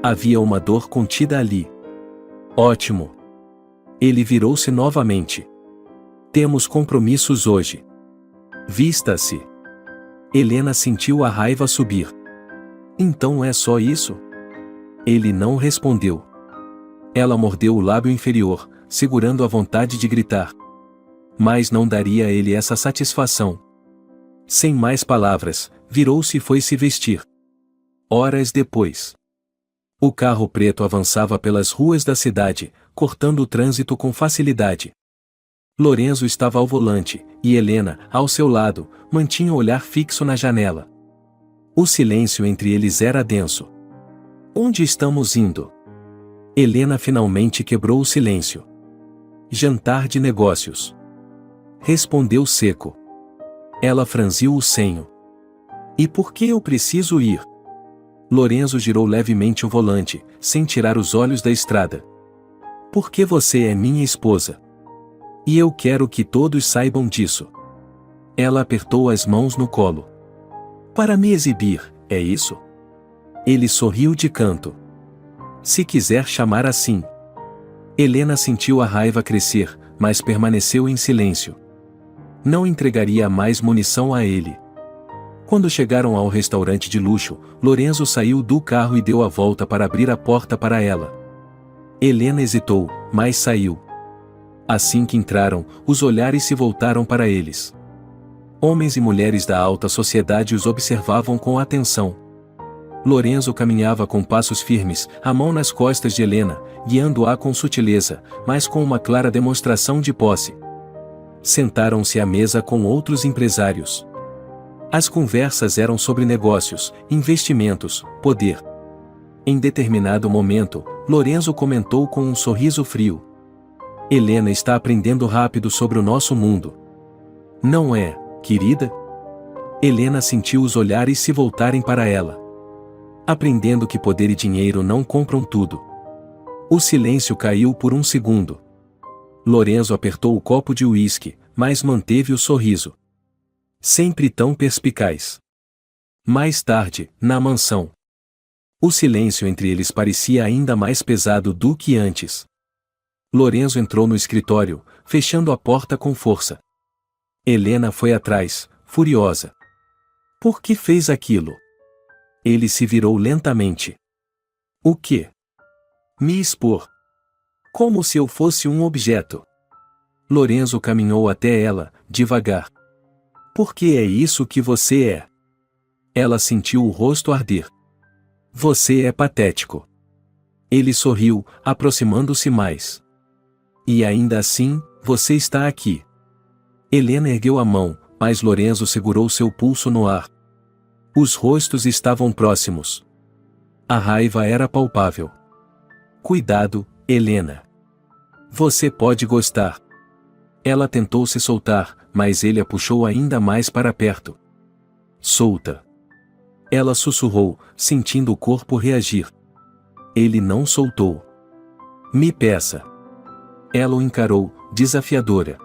Havia uma dor contida ali. Ótimo. Ele virou-se novamente. Temos compromissos hoje. Vista-se. Helena sentiu a raiva subir. Então é só isso? Ele não respondeu. Ela mordeu o lábio inferior, segurando a vontade de gritar. Mas não daria a ele essa satisfação. Sem mais palavras, virou-se e foi se vestir. Horas depois. O carro preto avançava pelas ruas da cidade, cortando o trânsito com facilidade. Lorenzo estava ao volante, e Helena, ao seu lado, mantinha o olhar fixo na janela. O silêncio entre eles era denso. Onde estamos indo? Helena finalmente quebrou o silêncio. Jantar de negócios. Respondeu seco. Ela franziu o senho. E por que eu preciso ir? Lorenzo girou levemente o volante, sem tirar os olhos da estrada. Porque você é minha esposa. E eu quero que todos saibam disso. Ela apertou as mãos no colo. Para me exibir, é isso? Ele sorriu de canto. Se quiser chamar assim. Helena sentiu a raiva crescer, mas permaneceu em silêncio. Não entregaria mais munição a ele. Quando chegaram ao restaurante de luxo, Lorenzo saiu do carro e deu a volta para abrir a porta para ela. Helena hesitou, mas saiu. Assim que entraram, os olhares se voltaram para eles. Homens e mulheres da alta sociedade os observavam com atenção. Lorenzo caminhava com passos firmes, a mão nas costas de Helena, guiando-a com sutileza, mas com uma clara demonstração de posse. Sentaram-se à mesa com outros empresários. As conversas eram sobre negócios, investimentos, poder. Em determinado momento, Lorenzo comentou com um sorriso frio. Helena está aprendendo rápido sobre o nosso mundo. Não é, querida? Helena sentiu os olhares se voltarem para ela. Aprendendo que poder e dinheiro não compram tudo. O silêncio caiu por um segundo. Lorenzo apertou o copo de uísque, mas manteve o sorriso. Sempre tão perspicaz. Mais tarde, na mansão. O silêncio entre eles parecia ainda mais pesado do que antes. Lorenzo entrou no escritório, fechando a porta com força. Helena foi atrás, furiosa. Por que fez aquilo? Ele se virou lentamente. O quê? Me expor. Como se eu fosse um objeto. Lorenzo caminhou até ela, devagar. Por que é isso que você é? Ela sentiu o rosto arder. Você é patético. Ele sorriu, aproximando-se mais. E ainda assim, você está aqui. Helena ergueu a mão, mas Lorenzo segurou seu pulso no ar. Os rostos estavam próximos. A raiva era palpável. Cuidado, Helena. Você pode gostar. Ela tentou se soltar, mas ele a puxou ainda mais para perto. Solta. Ela sussurrou, sentindo o corpo reagir. Ele não soltou. Me peça. Ela o encarou, desafiadora.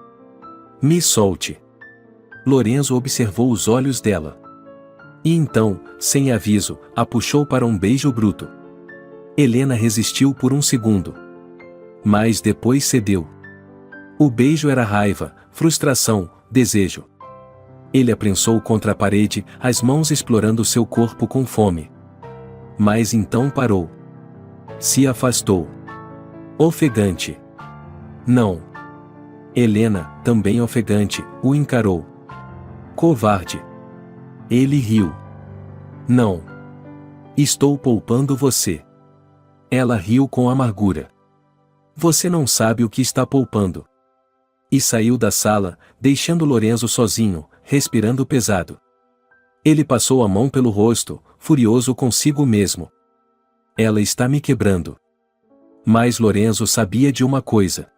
Me solte. Lorenzo observou os olhos dela. E então, sem aviso, a puxou para um beijo bruto. Helena resistiu por um segundo. Mas depois cedeu. O beijo era raiva, frustração, desejo. Ele a prensou contra a parede, as mãos explorando seu corpo com fome. Mas então parou. Se afastou. Ofegante. Não. Helena, também ofegante, o encarou. Covarde. Ele riu. Não. Estou poupando você. Ela riu com amargura. Você não sabe o que está poupando. E saiu da sala, deixando Lorenzo sozinho, respirando pesado. Ele passou a mão pelo rosto, furioso consigo mesmo. Ela está me quebrando. Mas Lorenzo sabia de uma coisa.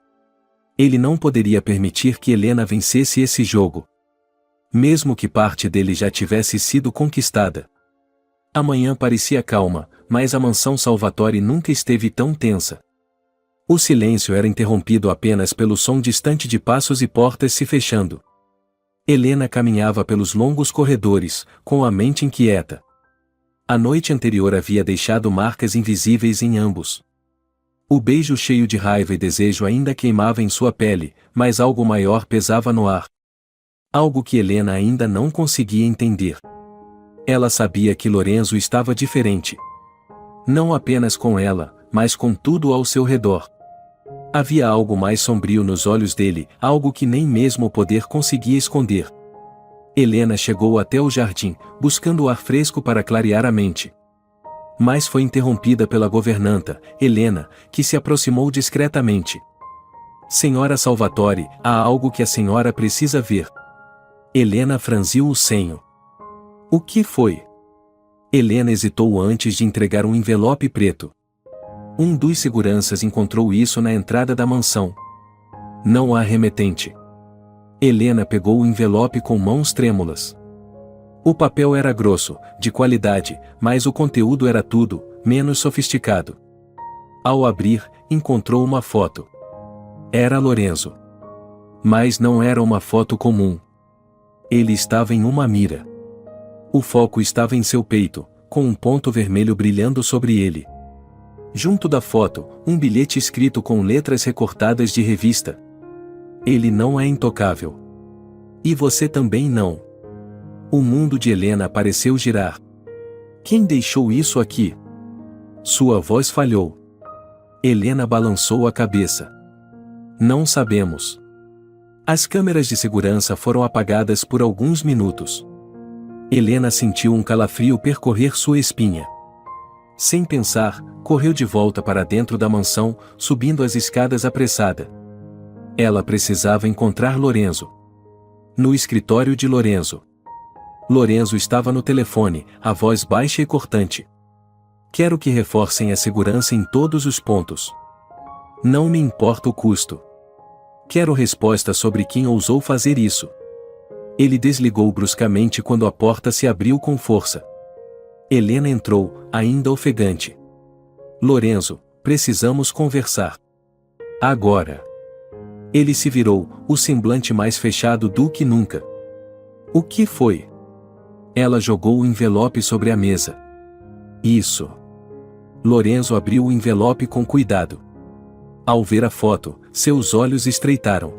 Ele não poderia permitir que Helena vencesse esse jogo. Mesmo que parte dele já tivesse sido conquistada. A manhã parecia calma, mas a mansão Salvatore nunca esteve tão tensa. O silêncio era interrompido apenas pelo som distante de passos e portas se fechando. Helena caminhava pelos longos corredores, com a mente inquieta. A noite anterior havia deixado marcas invisíveis em ambos. O beijo cheio de raiva e desejo ainda queimava em sua pele, mas algo maior pesava no ar. Algo que Helena ainda não conseguia entender. Ela sabia que Lorenzo estava diferente. Não apenas com ela, mas com tudo ao seu redor. Havia algo mais sombrio nos olhos dele, algo que nem mesmo o poder conseguia esconder. Helena chegou até o jardim, buscando o ar fresco para clarear a mente. Mas foi interrompida pela governanta, Helena, que se aproximou discretamente. Senhora Salvatore, há algo que a senhora precisa ver. Helena franziu o senho. O que foi? Helena hesitou antes de entregar um envelope preto. Um dos seguranças encontrou isso na entrada da mansão. Não há remetente. Helena pegou o envelope com mãos trêmulas. O papel era grosso, de qualidade, mas o conteúdo era tudo, menos sofisticado. Ao abrir, encontrou uma foto. Era Lorenzo. Mas não era uma foto comum. Ele estava em uma mira. O foco estava em seu peito, com um ponto vermelho brilhando sobre ele. Junto da foto, um bilhete escrito com letras recortadas de revista. Ele não é intocável. E você também não. O mundo de Helena pareceu girar. Quem deixou isso aqui? Sua voz falhou. Helena balançou a cabeça. Não sabemos. As câmeras de segurança foram apagadas por alguns minutos. Helena sentiu um calafrio percorrer sua espinha. Sem pensar, correu de volta para dentro da mansão, subindo as escadas apressada. Ela precisava encontrar Lorenzo. No escritório de Lorenzo. Lorenzo estava no telefone, a voz baixa e cortante. Quero que reforcem a segurança em todos os pontos. Não me importa o custo. Quero resposta sobre quem ousou fazer isso. Ele desligou bruscamente quando a porta se abriu com força. Helena entrou, ainda ofegante. Lorenzo, precisamos conversar. Agora. Ele se virou, o semblante mais fechado do que nunca. O que foi? Ela jogou o envelope sobre a mesa. Isso. Lorenzo abriu o envelope com cuidado. Ao ver a foto, seus olhos estreitaram.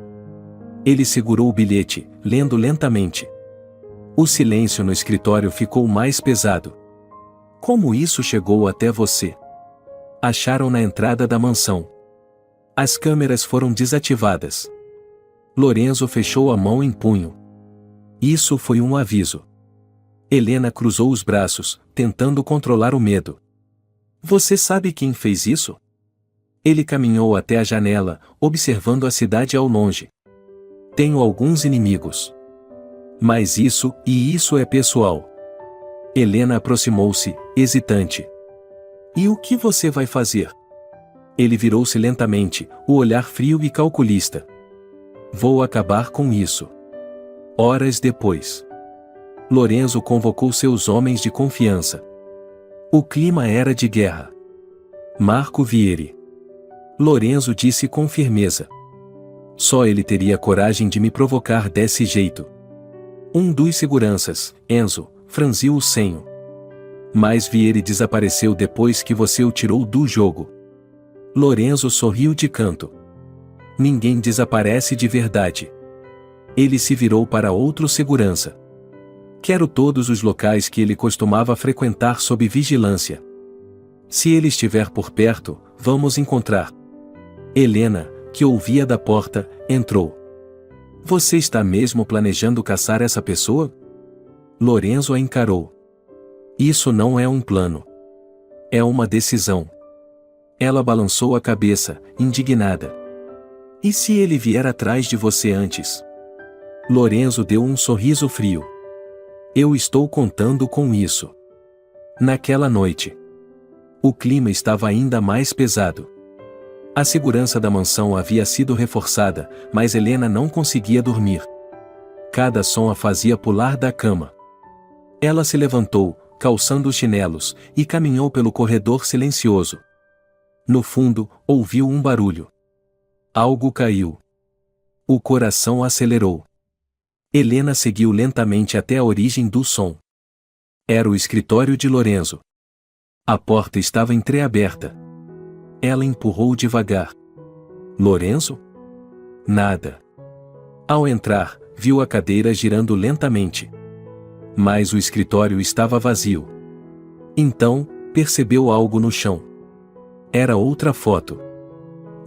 Ele segurou o bilhete, lendo lentamente. O silêncio no escritório ficou mais pesado. Como isso chegou até você? Acharam na entrada da mansão. As câmeras foram desativadas. Lorenzo fechou a mão em punho. Isso foi um aviso. Helena cruzou os braços, tentando controlar o medo. Você sabe quem fez isso? Ele caminhou até a janela, observando a cidade ao longe. Tenho alguns inimigos. Mas isso é pessoal. Helena aproximou-se, hesitante. E o que você vai fazer? Ele virou-se lentamente, o olhar frio e calculista. Vou acabar com isso. Horas depois. Lorenzo convocou seus homens de confiança. O clima era de guerra. Marco Vieri. Lorenzo disse com firmeza. Só ele teria coragem de me provocar desse jeito. Um dos seguranças, Enzo, franziu o senho. Mas Vieri desapareceu depois que você o tirou do jogo. Lorenzo sorriu de canto. Ninguém desaparece de verdade. Ele se virou para outro segurança. Quero todos os locais que ele costumava frequentar sob vigilância. Se ele estiver por perto, vamos encontrar. Helena, que ouvia da porta, entrou. Você está mesmo planejando caçar essa pessoa? Lorenzo a encarou. Isso não é um plano. É uma decisão. Ela balançou a cabeça, indignada. E se ele vier atrás de você antes? Lorenzo deu um sorriso frio. Eu estou contando com isso. Naquela noite. O clima estava ainda mais pesado. A segurança da mansão havia sido reforçada, mas Helena não conseguia dormir. Cada som a fazia pular da cama. Ela se levantou, calçando os chinelos, e caminhou pelo corredor silencioso. No fundo, ouviu um barulho. Algo caiu. O coração acelerou. Helena seguiu lentamente até a origem do som. Era o escritório de Lorenzo. A porta estava entreaberta. Ela empurrou devagar. Lorenzo? Nada. Ao entrar, viu a cadeira girando lentamente. Mas o escritório estava vazio. Então, percebeu algo no chão. Era outra foto.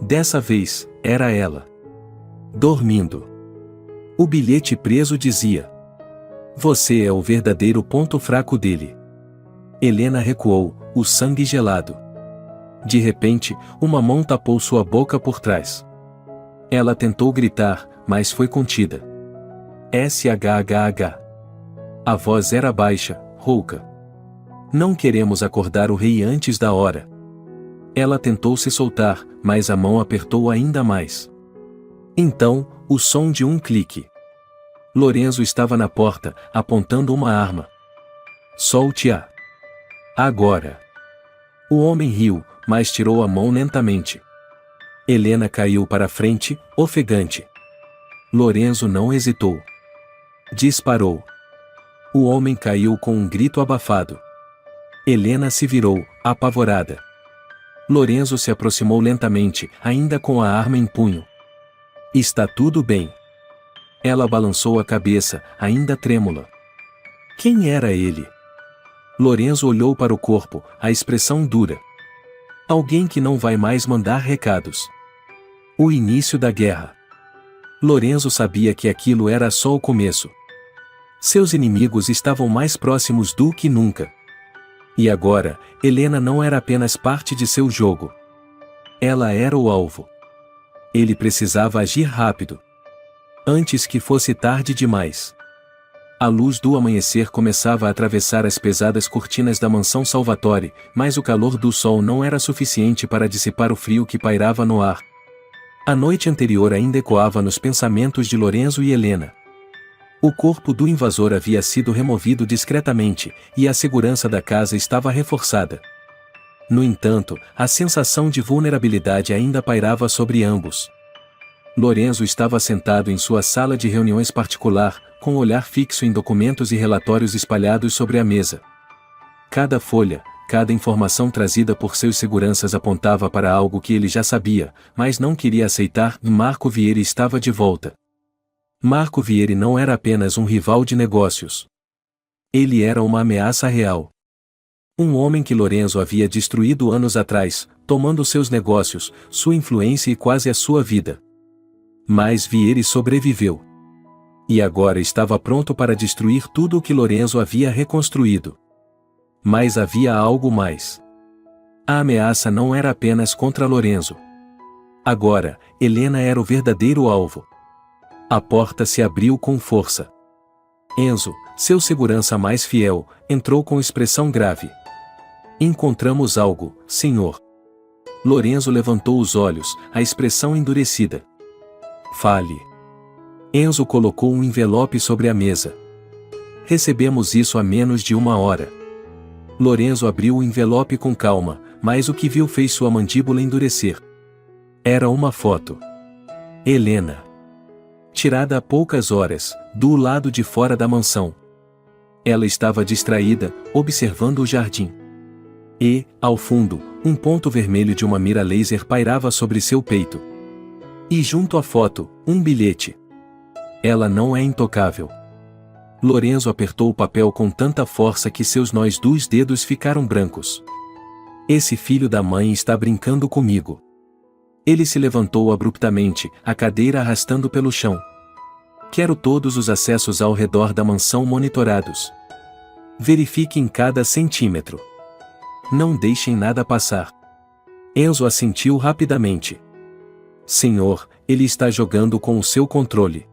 Dessa vez, era ela. Dormindo. O bilhete preso dizia: Você é o verdadeiro ponto fraco dele. Helena recuou, o sangue gelado. De repente, uma mão tapou sua boca por trás. Ela tentou gritar, mas foi contida. SHHH. A voz era baixa, rouca. Não queremos acordar o rei antes da hora. Ela tentou se soltar, mas a mão apertou ainda mais. Então, o som de um clique. Lorenzo estava na porta, apontando uma arma. Solte-a. Agora. O homem riu, mas tirou a mão lentamente. Helena caiu para frente, ofegante. Lorenzo não hesitou. Disparou. O homem caiu com um grito abafado. Helena se virou, apavorada. Lorenzo se aproximou lentamente, ainda com a arma em punho. Está tudo bem. Ela balançou a cabeça, ainda trêmula. Quem era ele? Lorenzo olhou para o corpo, a expressão dura. Alguém que não vai mais mandar recados. O início da guerra. Lorenzo sabia que aquilo era só o começo. Seus inimigos estavam mais próximos do que nunca. E agora, Helena não era apenas parte de seu jogo. Ela era o alvo. Ele precisava agir rápido. Antes que fosse tarde demais. A luz do amanhecer começava a atravessar as pesadas cortinas da mansão Salvatore, mas o calor do sol não era suficiente para dissipar o frio que pairava no ar. A noite anterior ainda ecoava nos pensamentos de Lorenzo e Helena. O corpo do invasor havia sido removido discretamente, e a segurança da casa estava reforçada. No entanto, a sensação de vulnerabilidade ainda pairava sobre ambos. Lorenzo estava sentado em sua sala de reuniões particular, com o olhar fixo em documentos e relatórios espalhados sobre a mesa. Cada folha, cada informação trazida por seus seguranças apontava para algo que ele já sabia, mas não queria aceitar. Marco Vieri estava de volta. Marco Vieri não era apenas um rival de negócios. Ele era uma ameaça real. Um homem que Lorenzo havia destruído anos atrás, tomando seus negócios, sua influência e quase a sua vida. Mas Vieri sobreviveu. E agora estava pronto para destruir tudo o que Lorenzo havia reconstruído. Mas havia algo mais. A ameaça não era apenas contra Lorenzo. Agora, Helena era o verdadeiro alvo. A porta se abriu com força. Enzo, seu segurança mais fiel, entrou com expressão grave. Encontramos algo, senhor. Lorenzo levantou os olhos, a expressão endurecida. Fale. Enzo colocou um envelope sobre a mesa. Recebemos isso há menos de uma hora. Lorenzo abriu o envelope com calma, mas o que viu fez sua mandíbula endurecer. Era uma foto. Helena. Tirada há poucas horas, do lado de fora da mansão. Ela estava distraída, observando o jardim. E, ao fundo, um ponto vermelho de uma mira laser pairava sobre seu peito. E junto à foto, um bilhete. Ela não é intocável. Lorenzo apertou o papel com tanta força que seus nós dos dedos ficaram brancos. Esse filho da mãe está brincando comigo. Ele se levantou abruptamente, a cadeira arrastando pelo chão. Quero todos os acessos ao redor da mansão monitorados. Verifiquem cada centímetro. Não deixem nada passar. Enzo assentiu rapidamente. Senhor, ele está jogando com o seu controle.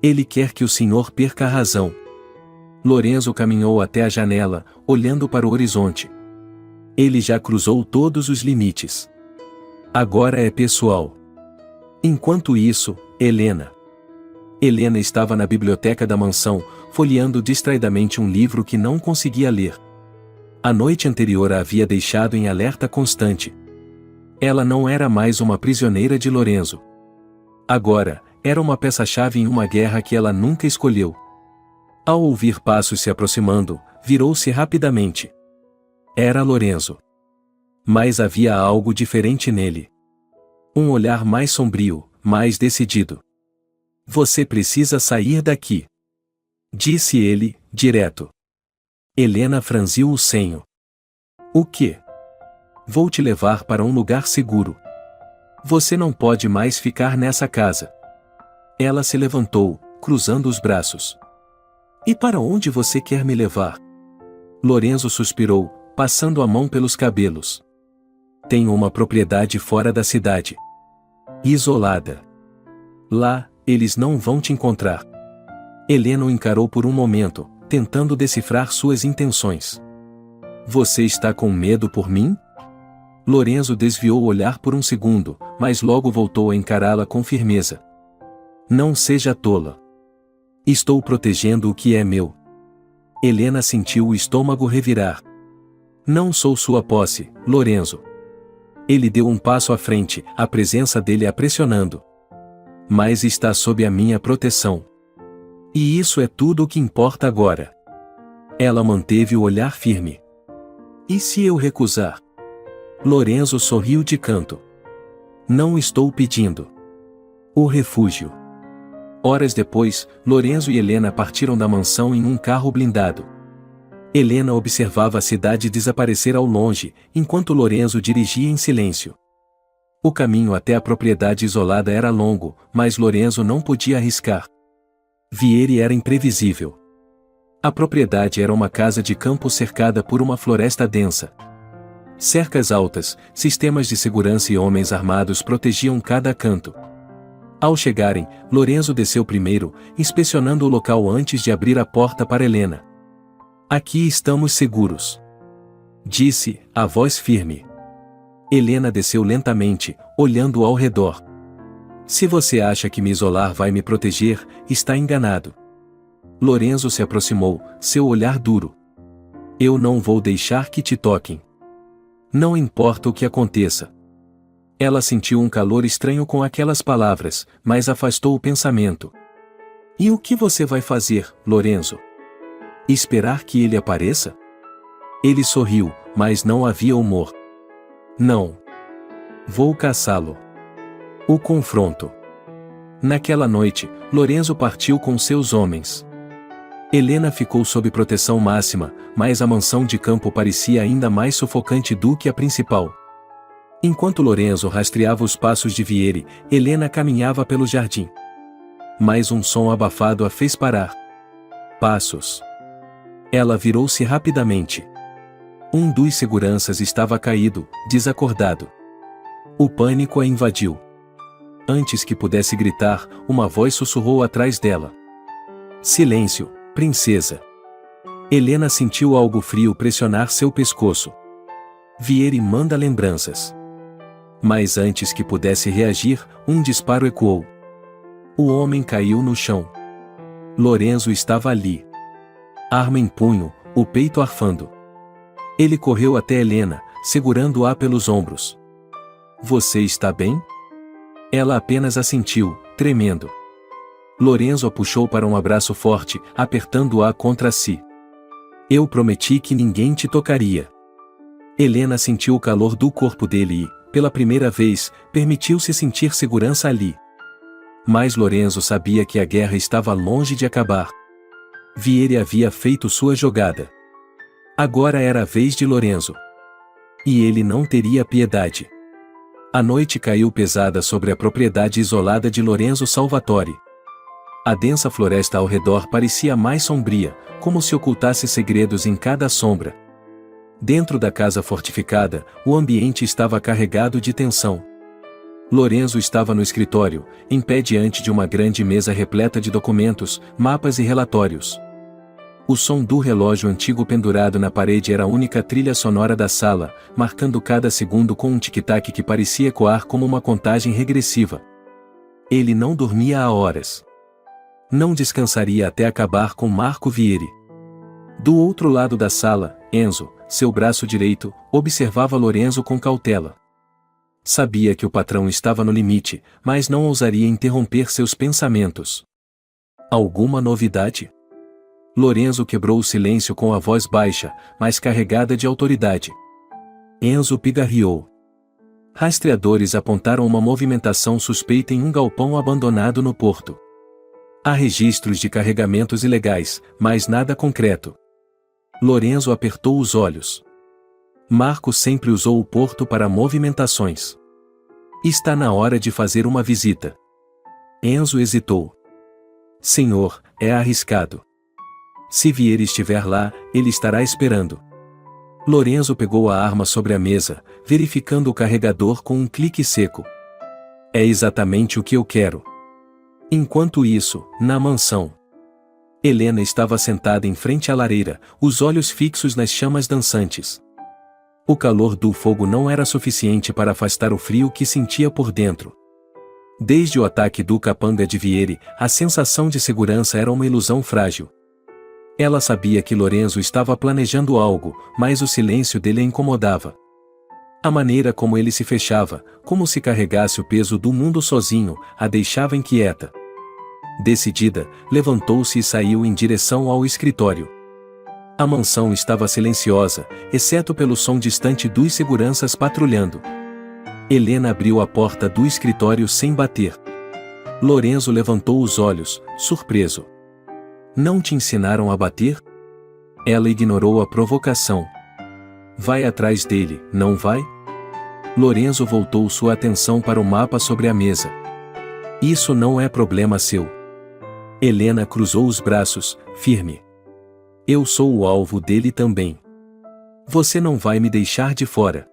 Ele quer que o senhor perca a razão. Lorenzo caminhou até a janela, olhando para o horizonte. Ele já cruzou todos os limites. Agora é pessoal. Enquanto isso, Helena. Helena estava na biblioteca da mansão, folheando distraidamente um livro que não conseguia ler. A noite anterior a havia deixado em alerta constante. Ela não era mais uma prisioneira de Lorenzo. Agora, era uma peça-chave em uma guerra que ela nunca escolheu. Ao ouvir passos se aproximando, virou-se rapidamente. Era Lorenzo. Mas havia algo diferente nele. Um olhar mais sombrio, mais decidido. Você precisa sair daqui. Disse ele, direto. Helena franziu o senho. O quê? Vou te levar para um lugar seguro. Você não pode mais ficar nessa casa. Ela se levantou, cruzando os braços. E para onde você quer me levar? Lorenzo suspirou, passando a mão pelos cabelos. Tenho uma propriedade fora da cidade. Isolada. Lá, eles não vão te encontrar. Helena o encarou por um momento, tentando decifrar suas intenções. Você está com medo por mim? Lorenzo desviou o olhar por um segundo, mas logo voltou a encará-la com firmeza. Não seja tola. Estou protegendo o que é meu. Helena sentiu o estômago revirar. Não sou sua posse, Lorenzo. Ele deu um passo à frente, a presença dele a pressionando. Mas está sob a minha proteção. E isso é tudo o que importa agora. Ela manteve o olhar firme. E se eu recusar? Lorenzo sorriu de canto. Não estou pedindo. O refúgio. Horas depois, Lorenzo e Helena partiram da mansão em um carro blindado. Helena observava a cidade desaparecer ao longe, enquanto Lorenzo dirigia em silêncio. O caminho até a propriedade isolada era longo, mas Lorenzo não podia arriscar. Vieri era imprevisível. A propriedade era uma casa de campo cercada por uma floresta densa. Cercas altas, sistemas de segurança e homens armados protegiam cada canto. Ao chegarem, Lorenzo desceu primeiro, inspecionando o local antes de abrir a porta para Helena. Aqui estamos seguros. Disse, a voz firme. Helena desceu lentamente, olhando ao redor. Se você acha que me isolar vai me proteger, está enganado. Lorenzo se aproximou, seu olhar duro. Eu não vou deixar que te toquem. Não importa o que aconteça. Ela sentiu um calor estranho com aquelas palavras, mas afastou o pensamento. E o que você vai fazer, Lorenzo? Esperar que ele apareça? Ele sorriu, mas não havia humor. Não. Vou caçá-lo. O confronto. Naquela noite, Lorenzo partiu com seus homens. Helena ficou sob proteção máxima, mas a mansão de campo parecia ainda mais sufocante do que a principal. Enquanto Lorenzo rastreava os passos de Vieri, Helena caminhava pelo jardim. Mas um som abafado a fez parar. Passos. Ela virou-se rapidamente. Um dos seguranças estava caído, desacordado. O pânico a invadiu. Antes que pudesse gritar, uma voz sussurrou atrás dela. Silêncio, princesa. Helena sentiu algo frio pressionar seu pescoço. Vieri manda lembranças. Mas antes que pudesse reagir, um disparo ecoou. O homem caiu no chão. Lorenzo estava ali. Arma em punho, o peito arfando. Ele correu até Helena, segurando-a pelos ombros. Você está bem? Ela apenas assentiu, tremendo. Lorenzo a puxou para um abraço forte, apertando-a contra si. Eu prometi que ninguém te tocaria. Helena sentiu o calor do corpo dele e, pela primeira vez, permitiu-se sentir segurança ali. Mas Lorenzo sabia que a guerra estava longe de acabar. Vieri havia feito sua jogada. Agora era a vez de Lorenzo. E ele não teria piedade. A noite caiu pesada sobre a propriedade isolada de Lorenzo Salvatore. A densa floresta ao redor parecia mais sombria, como se ocultasse segredos em cada sombra. Dentro da casa fortificada, o ambiente estava carregado de tensão. Lorenzo estava no escritório, em pé diante de uma grande mesa repleta de documentos, mapas e relatórios. O som do relógio antigo pendurado na parede era a única trilha sonora da sala, marcando cada segundo com um tic-tac que parecia ecoar como uma contagem regressiva. Ele não dormia há horas. Não descansaria até acabar com Marco Vieri. Do outro lado da sala, Enzo, seu braço direito, observava Lorenzo com cautela. Sabia que o patrão estava no limite, mas não ousaria interromper seus pensamentos. Alguma novidade? Lorenzo quebrou o silêncio com a voz baixa, mas carregada de autoridade. Enzo pigarreou. Rastreadores apontaram uma movimentação suspeita em um galpão abandonado no porto. Há registros de carregamentos ilegais, mas nada concreto. Lorenzo apertou os olhos. Marco sempre usou o porto para movimentações. Está na hora de fazer uma visita. Enzo hesitou. Senhor, é arriscado. Se Vieri estiver lá, ele estará esperando. Lorenzo pegou a arma sobre a mesa, verificando o carregador com um clique seco. É exatamente o que eu quero. Enquanto isso, na mansão, Helena estava sentada em frente à lareira, os olhos fixos nas chamas dançantes. O calor do fogo não era suficiente para afastar o frio que sentia por dentro. Desde o ataque do capanga de Vieri, a sensação de segurança era uma ilusão frágil. Ela sabia que Lorenzo estava planejando algo, mas o silêncio dele a incomodava. A maneira como ele se fechava, como se carregasse o peso do mundo sozinho, a deixava inquieta. Decidida, levantou-se e saiu em direção ao escritório. A mansão estava silenciosa, exceto pelo som distante dos seguranças patrulhando. Helena abriu a porta do escritório sem bater. Lorenzo levantou os olhos, surpreso. Não te ensinaram a bater? Ela ignorou a provocação. Vai atrás dele, não vai? Lorenzo voltou sua atenção para o mapa sobre a mesa. Isso não é problema seu. Helena cruzou os braços, firme. Eu sou o alvo dele também. Você não vai me deixar de fora.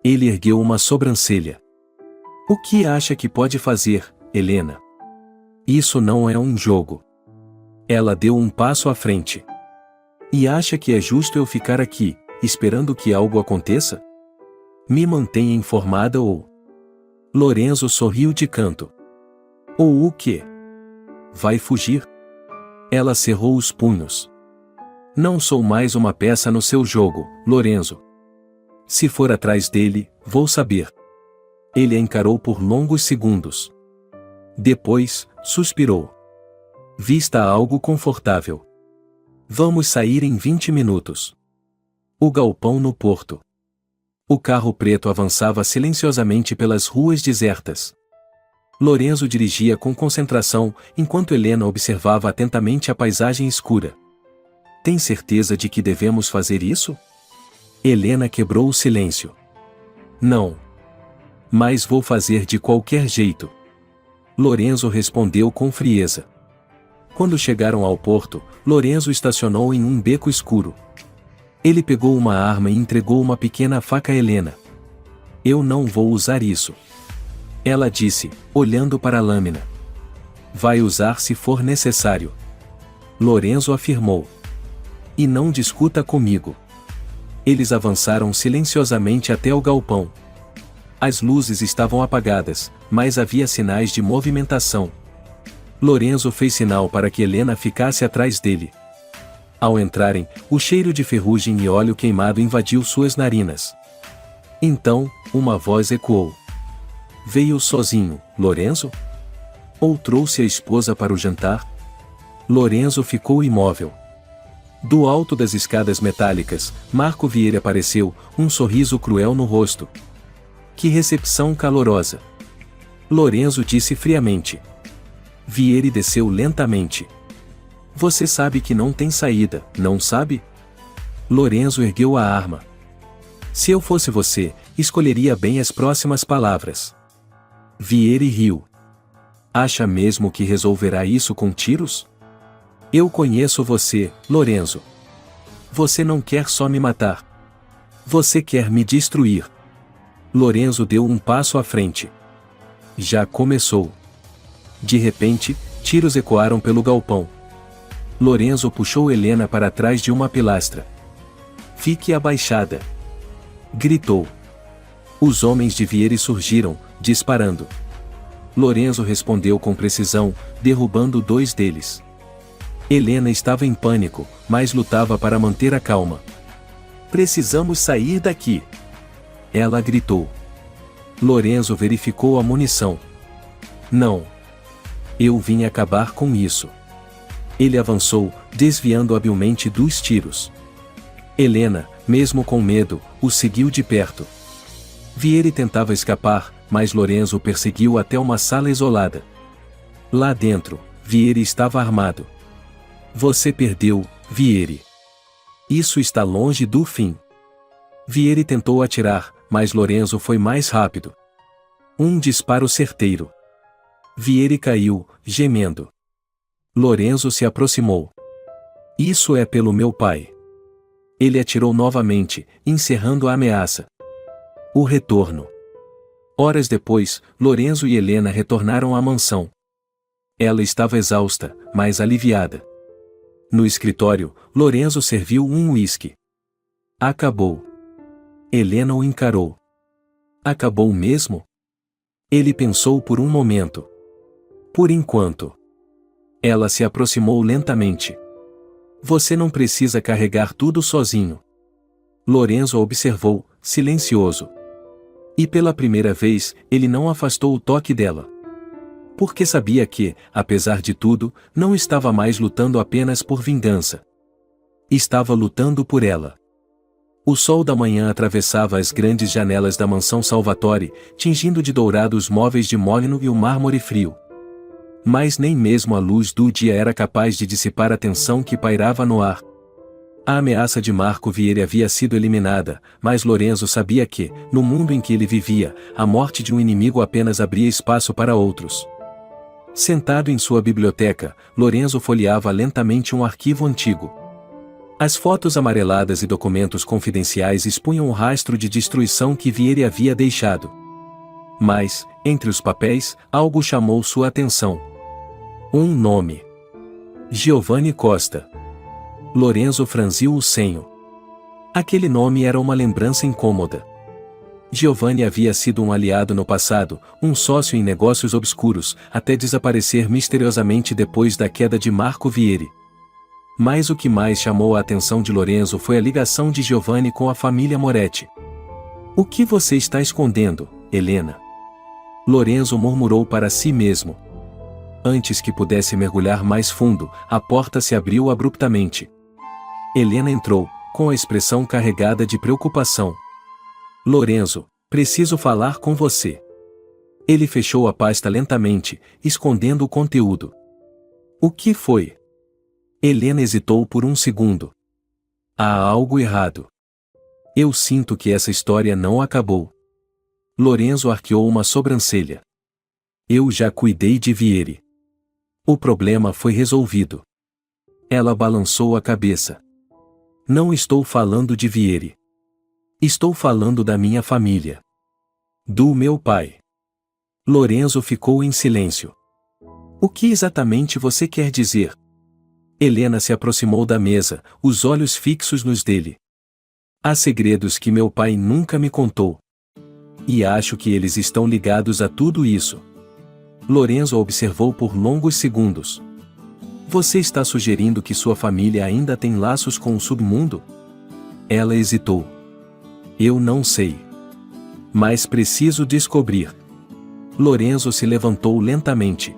Ele ergueu uma sobrancelha. O que acha que pode fazer, Helena? Isso não é um jogo. Ela deu um passo à frente. E acha que é justo eu ficar aqui, esperando que algo aconteça? Me mantenha informada ou... Lorenzo sorriu de canto. Ou o quê? Vai fugir? Ela cerrou os punhos. Não sou mais uma peça no seu jogo, Lorenzo. Se for atrás dele, vou saber. Ele a encarou por longos segundos. Depois, suspirou. Vista algo confortável. Vamos sair em 20 minutos. O galpão no porto. O carro preto avançava silenciosamente pelas ruas desertas. Lorenzo dirigia com concentração, enquanto Helena observava atentamente a paisagem escura. Tem certeza de que devemos fazer isso? Helena quebrou o silêncio. Não. Mas vou fazer de qualquer jeito. Lorenzo respondeu com frieza. Quando chegaram ao porto, Lorenzo estacionou em um beco escuro. Ele pegou uma arma e entregou uma pequena faca a Helena. Eu não vou usar isso. Ela disse, olhando para a lâmina. Vai usar se for necessário. Lorenzo afirmou. E não discuta comigo. Eles avançaram silenciosamente até o galpão. As luzes estavam apagadas, mas havia sinais de movimentação. Lorenzo fez sinal para que Helena ficasse atrás dele. Ao entrarem, o cheiro de ferrugem e óleo queimado invadiu suas narinas. Então, uma voz ecoou. Veio sozinho, Lorenzo? Ou trouxe a esposa para o jantar? Lorenzo ficou imóvel. Do alto das escadas metálicas, Marco Vieri apareceu, um sorriso cruel no rosto. Que recepção calorosa! Lorenzo disse friamente. Vieri desceu lentamente. Você sabe que não tem saída, não sabe? Lorenzo ergueu a arma. Se eu fosse você, escolheria bem as próximas palavras. Vieri riu. Acha mesmo que resolverá isso com tiros? Eu conheço você, Lorenzo. Você não quer só me matar. Você quer me destruir. Lorenzo deu um passo à frente. Já começou. De repente, tiros ecoaram pelo galpão. Lorenzo puxou Helena para trás de uma pilastra. Fique abaixada. Gritou. Os homens de Vieri surgiram, disparando. Lorenzo respondeu com precisão, derrubando 2 deles. Helena estava em pânico, mas lutava para manter a calma. Precisamos sair daqui. Ela gritou. Lorenzo verificou a munição. Não. Eu vim acabar com isso. Ele avançou, desviando habilmente dos tiros. Helena, mesmo com medo, o seguiu de perto. Vieri tentava escapar, mas Lorenzo o perseguiu até uma sala isolada. Lá dentro, Vieri estava armado. Você perdeu, Vieri. Isso está longe do fim. Vieri tentou atirar, mas Lorenzo foi mais rápido. Um disparo certeiro. Vieri caiu, gemendo. Lorenzo se aproximou. Isso é pelo meu pai. Ele atirou novamente, encerrando a ameaça. O retorno. Horas depois, Lorenzo e Helena retornaram à mansão. Ela estava exausta, mas aliviada. No escritório, Lorenzo serviu um uísque. Acabou. Helena o encarou. Acabou mesmo? Ele pensou por um momento. Por enquanto. Ela se aproximou lentamente. Você não precisa carregar tudo sozinho. Lorenzo observou, silencioso. E pela primeira vez, ele não afastou o toque dela. Porque sabia que, apesar de tudo, não estava mais lutando apenas por vingança. Estava lutando por ela. O sol da manhã atravessava as grandes janelas da mansão Salvatore, tingindo de dourado os móveis de mogno e o mármore frio. Mas nem mesmo a luz do dia era capaz de dissipar a tensão que pairava no ar. A ameaça de Marco Vieri havia sido eliminada, mas Lorenzo sabia que, no mundo em que ele vivia, a morte de um inimigo apenas abria espaço para outros. Sentado em sua biblioteca, Lorenzo folheava lentamente um arquivo antigo. As fotos amareladas e documentos confidenciais expunham o rastro de destruição que Vieri havia deixado. Mas, entre os papéis, algo chamou sua atenção. Um nome. Giovanni Costa. Lorenzo franziu o senho. Aquele nome era uma lembrança incômoda. Giovanni havia sido um aliado no passado, um sócio em negócios obscuros, até desaparecer misteriosamente depois da queda de Marco Vieri. Mas o que mais chamou a atenção de Lorenzo foi a ligação de Giovanni com a família Moretti. O que você está escondendo, Helena? Lorenzo murmurou para si mesmo. Antes que pudesse mergulhar mais fundo, a porta se abriu abruptamente. Helena entrou, com a expressão carregada de preocupação. Lorenzo, preciso falar com você. Ele fechou a pasta lentamente, escondendo o conteúdo. O que foi? Helena hesitou por um segundo. Há algo errado. Eu sinto que essa história não acabou. Lorenzo arqueou uma sobrancelha. Eu já cuidei de Vieri. O problema foi resolvido. Ela balançou a cabeça. Não estou falando de Vieri. Estou falando da minha família. Do meu pai. Lorenzo ficou em silêncio. O que exatamente você quer dizer? Helena se aproximou da mesa, os olhos fixos nos dele. Há segredos que meu pai nunca me contou. E acho que eles estão ligados a tudo isso. Lorenzo observou por longos segundos. Você está sugerindo que sua família ainda tem laços com o submundo? Ela hesitou. Eu não sei. Mas preciso descobrir. Lorenzo se levantou lentamente.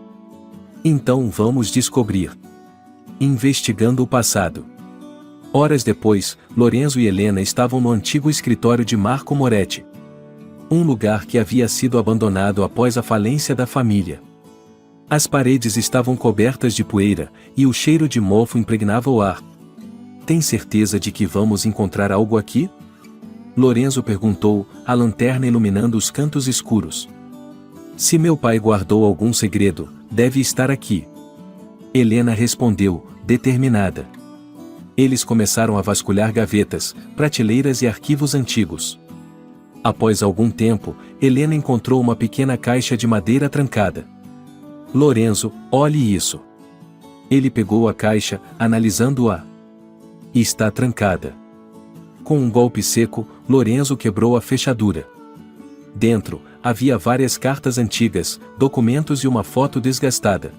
Então vamos descobrir. Investigando o passado. Horas depois, Lorenzo e Helena estavam no antigo escritório de Marco Moretti. Um lugar que havia sido abandonado após a falência da família. As paredes estavam cobertas de poeira, e o cheiro de mofo impregnava o ar. Tem certeza de que vamos encontrar algo aqui? Lorenzo perguntou, a lanterna iluminando os cantos escuros. Se meu pai guardou algum segredo, deve estar aqui. Helena respondeu, determinada. Eles começaram a vasculhar gavetas, prateleiras e arquivos antigos. Após algum tempo, Helena encontrou uma pequena caixa de madeira trancada. Lorenzo, olhe isso. Ele pegou a caixa, analisando-a. Está trancada. Com um golpe seco, Lorenzo quebrou a fechadura. Dentro, havia várias cartas antigas, documentos e uma foto desgastada.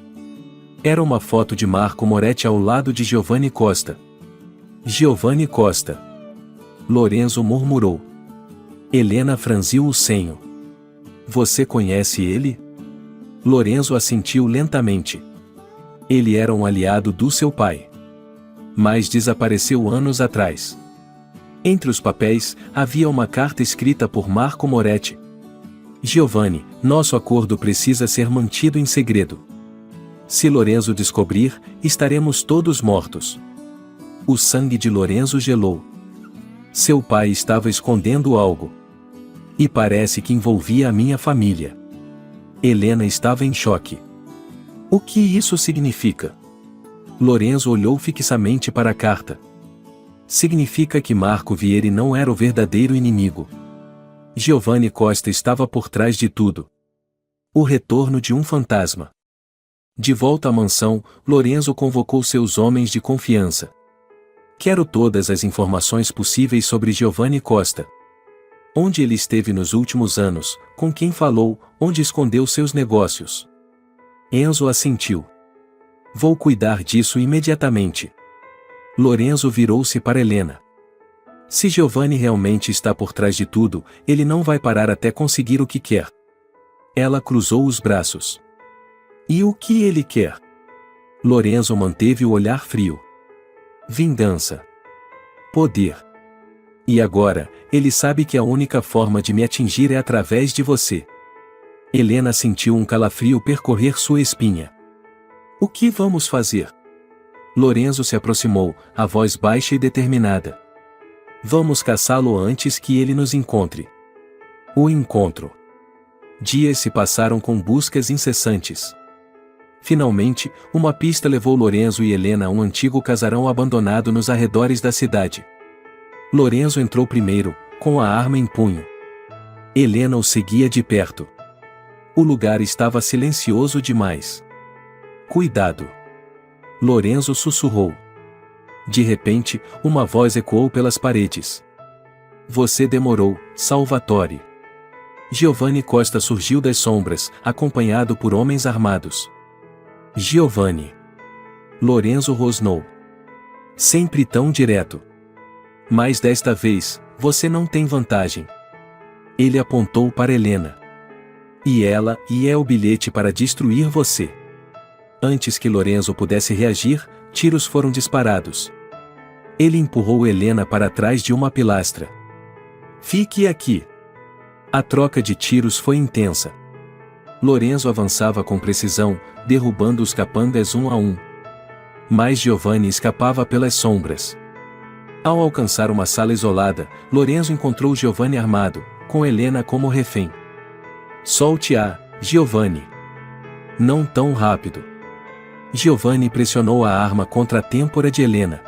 Era uma foto de Marco Moretti ao lado de Giovanni Costa. Giovanni Costa. Lorenzo murmurou. Helena franziu o senho. Você conhece ele? Lorenzo assentiu lentamente. Ele era um aliado do seu pai. Mas desapareceu anos atrás. Entre os papéis, havia uma carta escrita por Marco Moretti. Giovanni, nosso acordo precisa ser mantido em segredo. Se Lorenzo descobrir, estaremos todos mortos. O sangue de Lorenzo gelou. Seu pai estava escondendo algo. E parece que envolvia a minha família. Helena estava em choque. O que isso significa? Lorenzo olhou fixamente para a carta. Significa que Marco Vieri não era o verdadeiro inimigo. Giovanni Costa estava por trás de tudo. O retorno de um fantasma. De volta à mansão, Lorenzo convocou seus homens de confiança. Quero todas as informações possíveis sobre Giovanni Costa. Onde ele esteve nos últimos anos, com quem falou, onde escondeu seus negócios. Enzo assentiu. Vou cuidar disso imediatamente. Lorenzo virou-se para Helena. Se Giovanni realmente está por trás de tudo, ele não vai parar até conseguir o que quer. Ela cruzou os braços. E o que ele quer? Lorenzo manteve o olhar frio. Vingança. Poder. E agora, ele sabe que a única forma de me atingir é através de você. Helena sentiu um calafrio percorrer sua espinha. O que vamos fazer? Lorenzo se aproximou, a voz baixa e determinada. Vamos caçá-lo antes que ele nos encontre. O encontro. Dias se passaram com buscas incessantes. Finalmente, uma pista levou Lorenzo e Helena a um antigo casarão abandonado nos arredores da cidade. Lorenzo entrou primeiro, com a arma em punho. Helena o seguia de perto. O lugar estava silencioso demais. Cuidado! Lorenzo sussurrou. De repente, uma voz ecoou pelas paredes. Você demorou, Salvatore. Giovanni Costa surgiu das sombras, acompanhado por homens armados. Giovanni. Lorenzo rosnou. Sempre tão direto. Mas desta vez, você não tem vantagem. Ele apontou para Helena. E é o bilhete para destruir você. Antes que Lorenzo pudesse reagir, tiros foram disparados. Ele empurrou Helena para trás de uma pilastra. Fique aqui. A troca de tiros foi intensa. Lorenzo avançava com precisão, derrubando os capangas um a um. Mas Giovanni escapava pelas sombras. Ao alcançar uma sala isolada, Lorenzo encontrou Giovanni armado, com Helena como refém. Solte-a, Giovanni. Não tão rápido. Giovanni pressionou a arma contra a têmpora de Helena.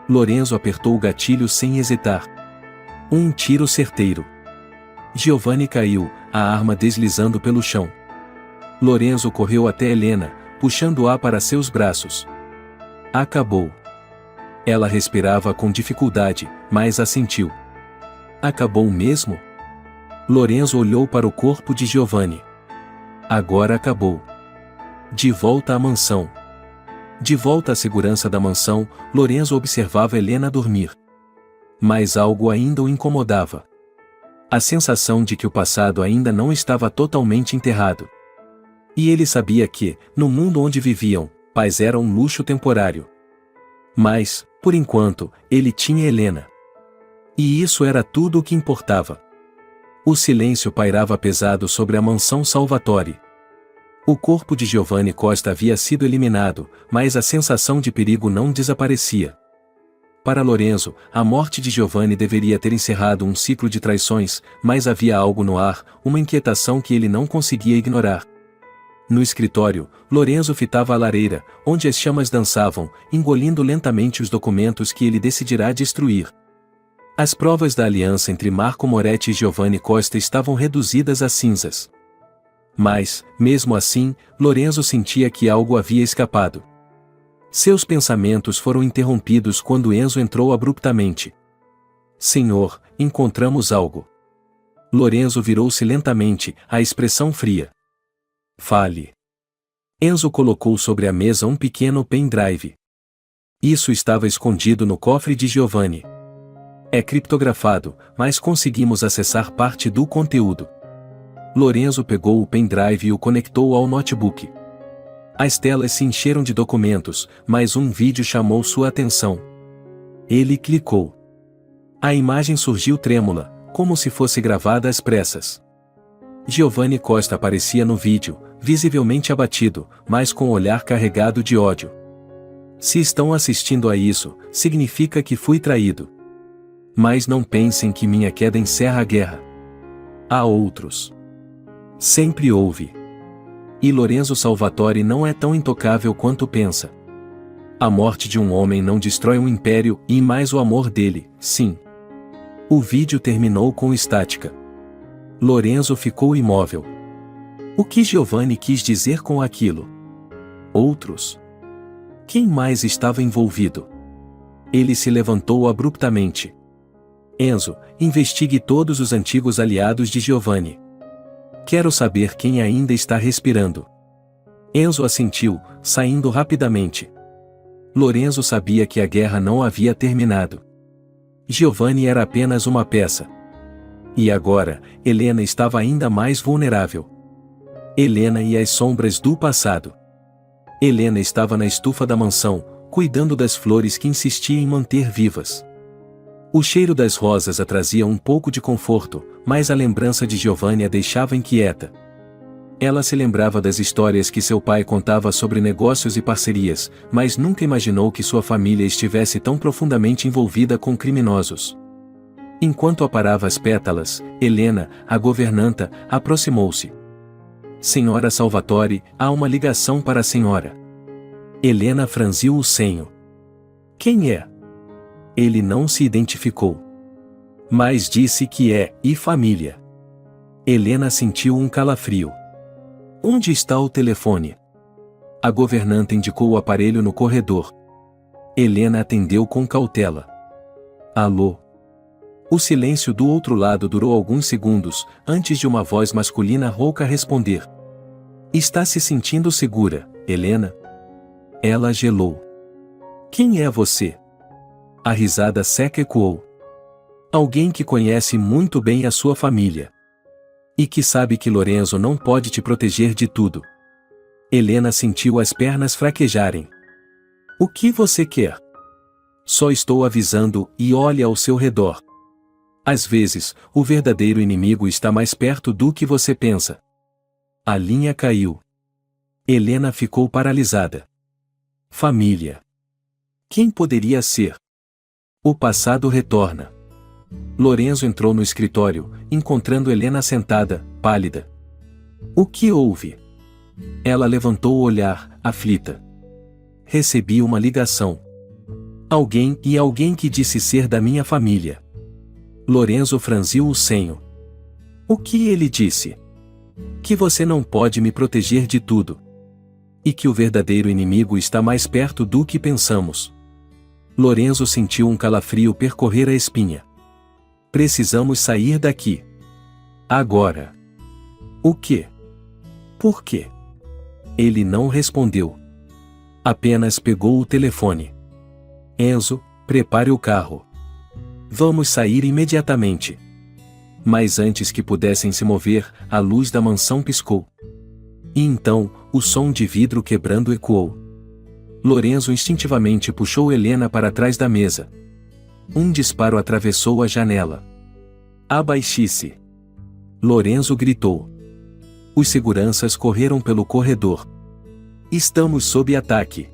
Lorenzo apertou o gatilho sem hesitar. Um tiro certeiro. Giovanni caiu, a arma deslizando pelo chão. Lorenzo correu até Helena, puxando-a para seus braços. Acabou. Ela respirava com dificuldade, mas assentiu. Acabou mesmo? Lorenzo olhou para o corpo de Giovanni. Agora acabou. De volta à mansão. De volta à segurança da mansão, Lorenzo observava Helena dormir. Mas algo ainda o incomodava. A sensação de que o passado ainda não estava totalmente enterrado. E ele sabia que, no mundo onde viviam, paz era um luxo temporário. Mas, por enquanto, ele tinha Helena. E isso era tudo o que importava. O silêncio pairava pesado sobre a mansão Salvatore. O corpo de Giovanni Costa havia sido eliminado, mas a sensação de perigo não desaparecia. Para Lorenzo, a morte de Giovanni deveria ter encerrado um ciclo de traições, mas havia algo no ar, uma inquietação que ele não conseguia ignorar. No escritório, Lorenzo fitava a lareira, onde as chamas dançavam, engolindo lentamente os documentos que ele decidirá destruir. As provas da aliança entre Marco Moretti e Giovanni Costa estavam reduzidas a cinzas. Mas, mesmo assim, Lorenzo sentia que algo havia escapado. Seus pensamentos foram interrompidos quando Enzo entrou abruptamente. Senhor, encontramos algo. Lorenzo virou-se lentamente, a expressão fria. Fale. Enzo colocou sobre a mesa um pequeno pendrive. Isso estava escondido no cofre de Giovanni. É criptografado, mas conseguimos acessar parte do conteúdo. Lorenzo pegou o pendrive e o conectou ao notebook. As telas se encheram de documentos, mas um vídeo chamou sua atenção. Ele clicou. A imagem surgiu trêmula, como se fosse gravada às pressas. Giovanni Costa aparecia no vídeo, visivelmente abatido, mas com o olhar carregado de ódio. Se estão assistindo a isso, significa que fui traído. Mas não pensem que minha queda encerra a guerra. Há outros. Sempre houve. E Lorenzo Salvatore não é tão intocável quanto pensa. A morte de um homem não destrói um império, e mais o amor dele, sim. O vídeo terminou com estática. Lorenzo ficou imóvel. O que Giovanni quis dizer com aquilo? Outros? Quem mais estava envolvido? Ele se levantou abruptamente. Enzo, investigue todos os antigos aliados de Giovanni. Quero saber quem ainda está respirando. Enzo assentiu, saindo rapidamente. Lorenzo sabia que a guerra não havia terminado. Giovanni era apenas uma peça. E agora, Helena estava ainda mais vulnerável. Helena e as sombras do passado. Helena estava na estufa da mansão, cuidando das flores que insistia em manter vivas. O cheiro das rosas a trazia um pouco de conforto, mas a lembrança de Giovanni a deixava inquieta. Ela se lembrava das histórias que seu pai contava sobre negócios e parcerias, mas nunca imaginou que sua família estivesse tão profundamente envolvida com criminosos. Enquanto aparava as pétalas, Helena, a governanta, aproximou-se. Senhora Salvatore, há uma ligação para a senhora. Helena franziu o senho. Quem é? Ele não se identificou. Mas disse que é, e família. Helena sentiu um calafrio. Onde está o telefone? A governanta indicou o aparelho no corredor. Helena atendeu com cautela. Alô? O silêncio do outro lado durou alguns segundos, antes de uma voz masculina rouca responder. Está se sentindo segura, Helena? Ela gelou. Quem é você? A risada seca ecoou. Alguém que conhece muito bem a sua família. E que sabe que Lorenzo não pode te proteger de tudo. Helena sentiu as pernas fraquejarem. O que você quer? Só estou avisando, e olhe ao seu redor. Às vezes, o verdadeiro inimigo está mais perto do que você pensa. A linha caiu. Helena ficou paralisada. Família. Quem poderia ser? O passado retorna. Lorenzo entrou no escritório, encontrando Helena sentada, pálida. O que houve? Ela levantou o olhar, aflita. Recebi uma ligação. Alguém que disse ser da minha família. Lorenzo franziu o senho. O que ele disse? Que você não pode me proteger de tudo. E que o verdadeiro inimigo está mais perto do que pensamos. Lorenzo sentiu um calafrio percorrer a espinha. Precisamos sair daqui. Agora. O quê? Por quê? Ele não respondeu. Apenas pegou o telefone. Enzo, prepare o carro. Vamos sair imediatamente. Mas antes que pudessem se mover, a luz da mansão piscou. E então, o som de vidro quebrando ecoou. Lorenzo instintivamente puxou Helena para trás da mesa. Um disparo atravessou a janela. Abaixe-se! Lorenzo gritou. Os seguranças correram pelo corredor. Estamos sob ataque.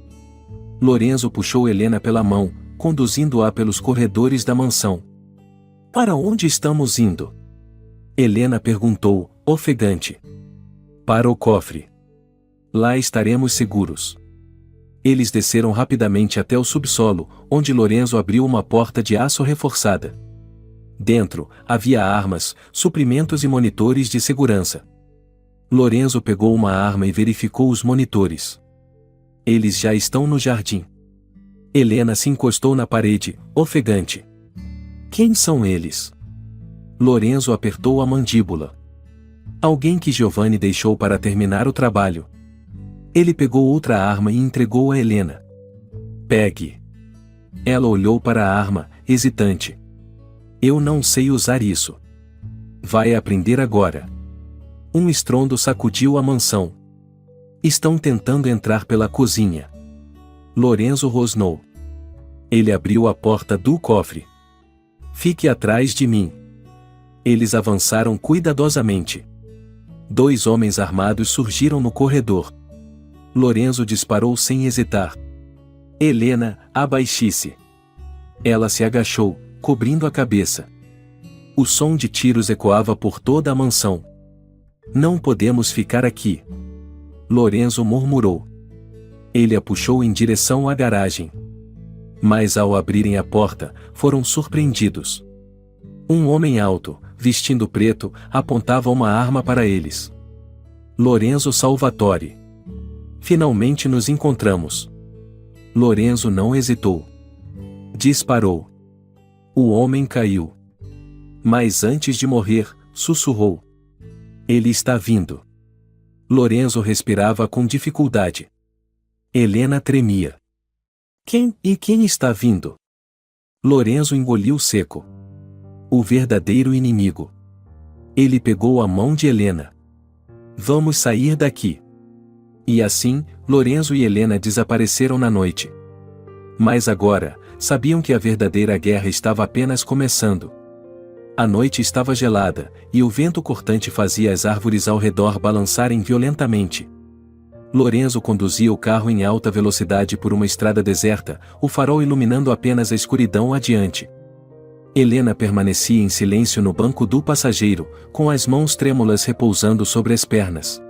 Lorenzo puxou Helena pela mão, conduzindo-a pelos corredores da mansão. Para onde estamos indo? Helena perguntou, ofegante. Para o cofre. Lá estaremos seguros. Eles desceram rapidamente até o subsolo, onde Lorenzo abriu uma porta de aço reforçada. Dentro, havia armas, suprimentos e monitores de segurança. Lorenzo pegou uma arma e verificou os monitores. Eles já estão no jardim. Helena se encostou na parede, ofegante. Quem são eles? Lorenzo apertou a mandíbula. Alguém que Giovanni deixou para terminar o trabalho. Ele pegou outra arma e entregou a Helena. Pegue. Ela olhou para a arma, hesitante. Eu não sei usar isso. Vai aprender agora. Um estrondo sacudiu a mansão. Estão tentando entrar pela cozinha. Lorenzo rosnou. Ele abriu a porta do cofre. Fique atrás de mim. Eles avançaram cuidadosamente. 2 homens armados surgiram no corredor. Lorenzo disparou sem hesitar. Helena, abaixe-se. Ela se agachou, cobrindo a cabeça. O som de tiros ecoava por toda a mansão. Não podemos ficar aqui. Lorenzo murmurou. Ele a puxou em direção à garagem. Mas ao abrirem a porta, foram surpreendidos. Um homem alto, vestindo preto, apontava uma arma para eles. Lorenzo Salvatore. Finalmente nos encontramos. Lorenzo não hesitou. Disparou. O homem caiu. Mas antes de morrer, sussurrou: ele está vindo. Lorenzo respirava com dificuldade. Helena tremia. Quem está vindo? Lorenzo engoliu seco. O verdadeiro inimigo. Ele pegou a mão de Helena. Vamos sair daqui. E assim, Lorenzo e Helena desapareceram na noite. Mas agora, sabiam que a verdadeira guerra estava apenas começando. A noite estava gelada, e o vento cortante fazia as árvores ao redor balançarem violentamente. Lorenzo conduzia o carro em alta velocidade por uma estrada deserta, o farol iluminando apenas a escuridão adiante. Helena permanecia em silêncio no banco do passageiro, com as mãos trêmulas repousando sobre as pernas.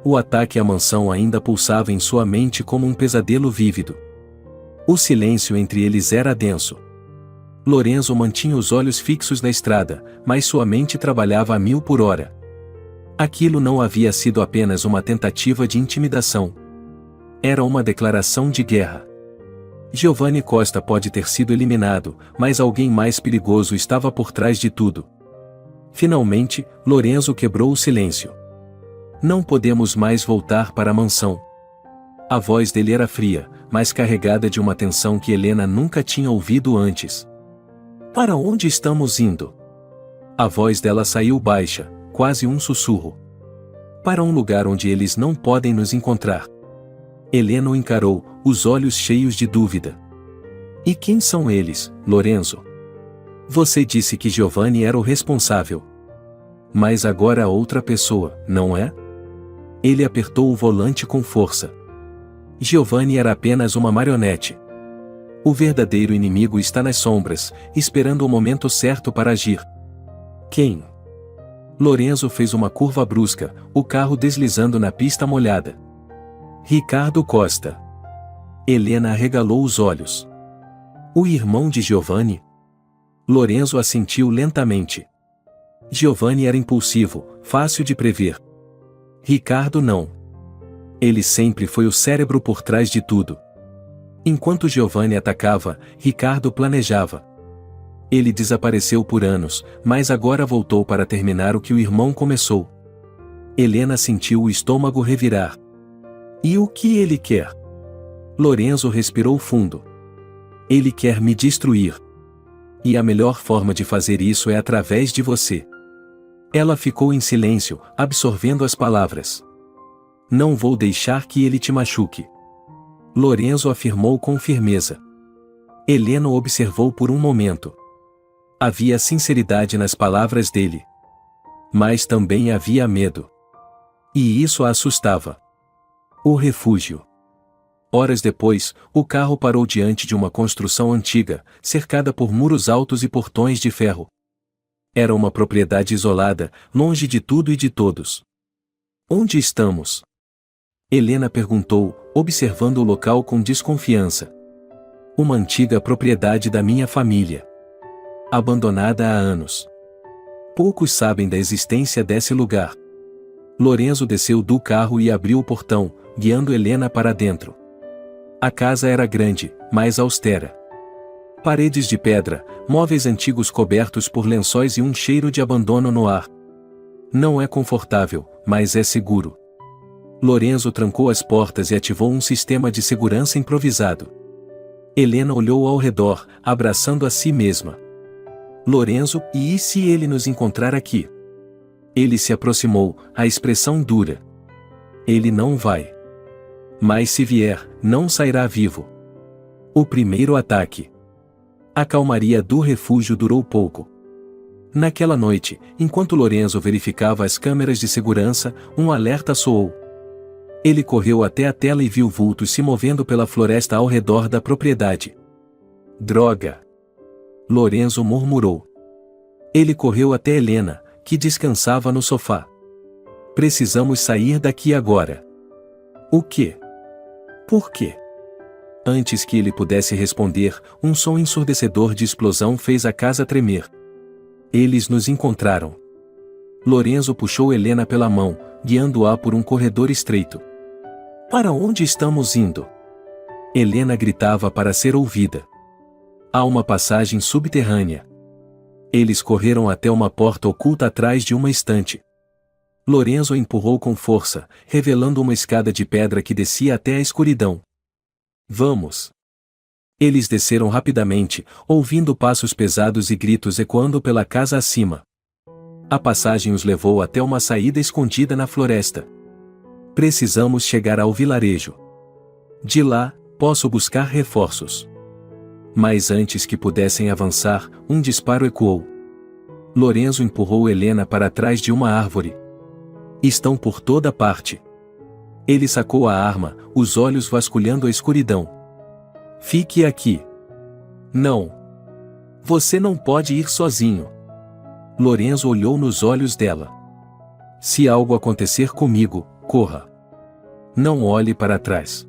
O ataque à mansão ainda pulsava em sua mente como um pesadelo vívido. O silêncio entre eles era denso. Lorenzo mantinha os olhos fixos na estrada, mas sua mente trabalhava a 1000 por hora. Aquilo não havia sido apenas uma tentativa de intimidação. Era uma declaração de guerra. Giovanni Costa pode ter sido eliminado, mas alguém mais perigoso estava por trás de tudo. Finalmente, Lorenzo quebrou o silêncio. Não podemos mais voltar para a mansão. A voz dele era fria, mas carregada de uma tensão que Helena nunca tinha ouvido antes. Para onde estamos indo? A voz dela saiu baixa, quase um sussurro. Para um lugar onde eles não podem nos encontrar. Helena o encarou, os olhos cheios de dúvida. E quem são eles, Lorenzo? Você disse que Giovanni era o responsável. Mas agora outra pessoa, não é? Ele apertou o volante com força. Giovanni era apenas uma marionete. O verdadeiro inimigo está nas sombras, esperando o momento certo para agir. Quem? Lorenzo fez uma curva brusca, o carro deslizando na pista molhada. Ricardo Costa. Helena arregalou os olhos. O irmão de Giovanni? Lorenzo assentiu lentamente. Giovanni era impulsivo, fácil de prever. Ricardo não. Ele sempre foi o cérebro por trás de tudo. Enquanto Giovanni atacava, Ricardo planejava. Ele desapareceu por anos, mas agora voltou para terminar o que o irmão começou. Helena sentiu o estômago revirar. E o que ele quer? Lorenzo respirou fundo. Ele quer me destruir. E a melhor forma de fazer isso é através de você. Ela ficou em silêncio, absorvendo as palavras. Não vou deixar que ele te machuque. Lorenzo afirmou com firmeza. Helena o observou por um momento. Havia sinceridade nas palavras dele. Mas também havia medo. E isso a assustava. O refúgio. Horas depois, o carro parou diante de uma construção antiga, cercada por muros altos e portões de ferro. Era uma propriedade isolada, longe de tudo e de todos. Onde estamos? Helena perguntou, observando o local com desconfiança. Uma antiga propriedade da minha família. Abandonada há anos. Poucos sabem da existência desse lugar. Lorenzo desceu do carro e abriu o portão, guiando Helena para dentro. A casa era grande, mas austera. Paredes de pedra, móveis antigos cobertos por lençóis e um cheiro de abandono no ar. Não é confortável, mas é seguro. Lorenzo trancou as portas e ativou um sistema de segurança improvisado. Helena olhou ao redor, abraçando a si mesma. Lorenzo, e se ele nos encontrar aqui? Ele se aproximou, a expressão dura. Ele não vai. Mas se vier, não sairá vivo. O primeiro ataque. A calmaria do refúgio durou pouco. Naquela noite, enquanto Lorenzo verificava as câmeras de segurança, um alerta soou. Ele correu até a tela e viu vultos se movendo pela floresta ao redor da propriedade. Droga! Lorenzo murmurou. Ele correu até Helena, que descansava no sofá. Precisamos sair daqui agora. O quê? Por quê? Antes que ele pudesse responder, um som ensurdecedor de explosão fez a casa tremer. Eles nos encontraram. Lorenzo puxou Helena pela mão, guiando-a por um corredor estreito. Para onde estamos indo? Helena gritava para ser ouvida. Há uma passagem subterrânea. Eles correram até uma porta oculta atrás de uma estante. Lorenzo a empurrou com força, revelando uma escada de pedra que descia até a escuridão. Vamos! Eles desceram rapidamente, ouvindo passos pesados e gritos ecoando pela casa acima. A passagem os levou até uma saída escondida na floresta. Precisamos chegar ao vilarejo. De lá, posso buscar reforços. Mas antes que pudessem avançar, um disparo ecoou. Lorenzo empurrou Helena para trás de uma árvore. Estão por toda parte. Ele sacou a arma, os olhos vasculhando a escuridão. Fique aqui. Não. Você não pode ir sozinho. Lorenzo olhou nos olhos dela. Se algo acontecer comigo, corra. Não olhe para trás.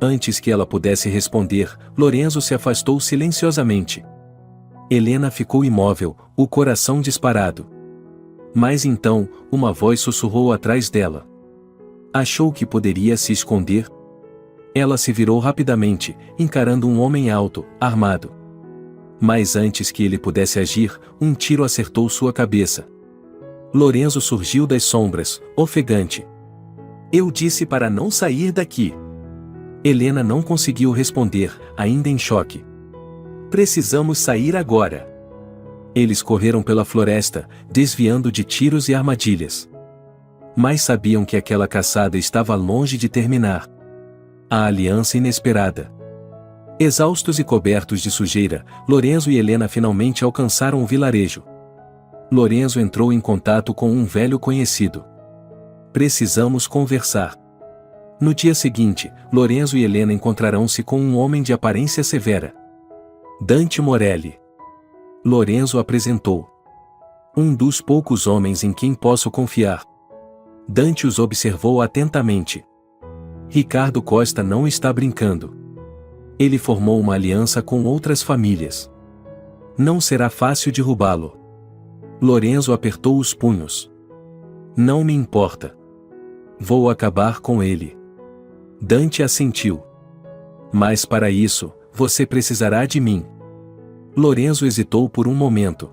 Antes que ela pudesse responder, Lorenzo se afastou silenciosamente. Helena ficou imóvel, o coração disparado. Mas então, uma voz sussurrou atrás dela. Achou que poderia se esconder? Ela se virou rapidamente, encarando um homem alto, armado. Mas antes que ele pudesse agir, um tiro acertou sua cabeça. Lorenzo surgiu das sombras, ofegante. Eu disse para não sair daqui. Helena não conseguiu responder, ainda em choque. Precisamos sair agora. Eles correram pela floresta, desviando de tiros e armadilhas. Mas sabiam que aquela caçada estava longe de terminar. A aliança inesperada. Exaustos e cobertos de sujeira, Lorenzo e Helena finalmente alcançaram o vilarejo. Lorenzo entrou em contato com um velho conhecido. Precisamos conversar. No dia seguinte, Lorenzo e Helena encontrarão-se com um homem de aparência severa. Dante Morelli. Lorenzo apresentou. Um dos poucos homens em quem posso confiar. Dante os observou atentamente. Ricardo Costa não está brincando. Ele formou uma aliança com outras famílias. Não será fácil derrubá-lo. Lorenzo apertou os punhos. Não me importa. Vou acabar com ele. Dante assentiu. Mas para isso, você precisará de mim. Lorenzo hesitou por um momento.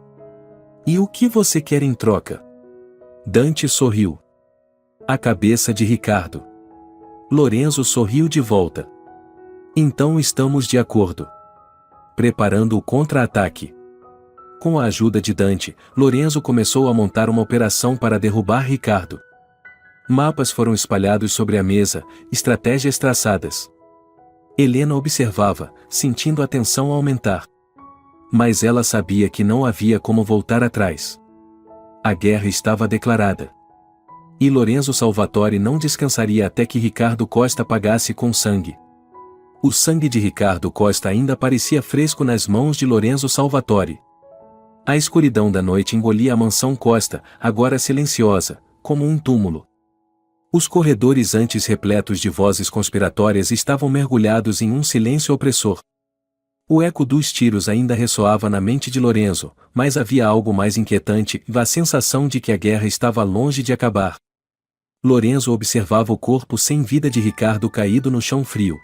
E o que você quer em troca? Dante sorriu. A cabeça de Ricardo. Lorenzo sorriu de volta. Então estamos de acordo. Preparando o contra-ataque. Com a ajuda de Dante, Lorenzo começou a montar uma operação para derrubar Ricardo. Mapas foram espalhados sobre a mesa, estratégias traçadas. Helena observava, sentindo a tensão aumentar. Mas ela sabia que não havia como voltar atrás. A guerra estava declarada. E Lorenzo Salvatore não descansaria até que Ricardo Costa pagasse com sangue. O sangue de Ricardo Costa ainda parecia fresco nas mãos de Lorenzo Salvatore. A escuridão da noite engolia a mansão Costa, agora silenciosa, como um túmulo. Os corredores antes repletos de vozes conspiratórias estavam mergulhados em um silêncio opressor. O eco dos tiros ainda ressoava na mente de Lorenzo, mas havia algo mais inquietante, a sensação de que a guerra estava longe de acabar. Lorenzo observava o corpo sem vida de Ricardo caído no chão frio.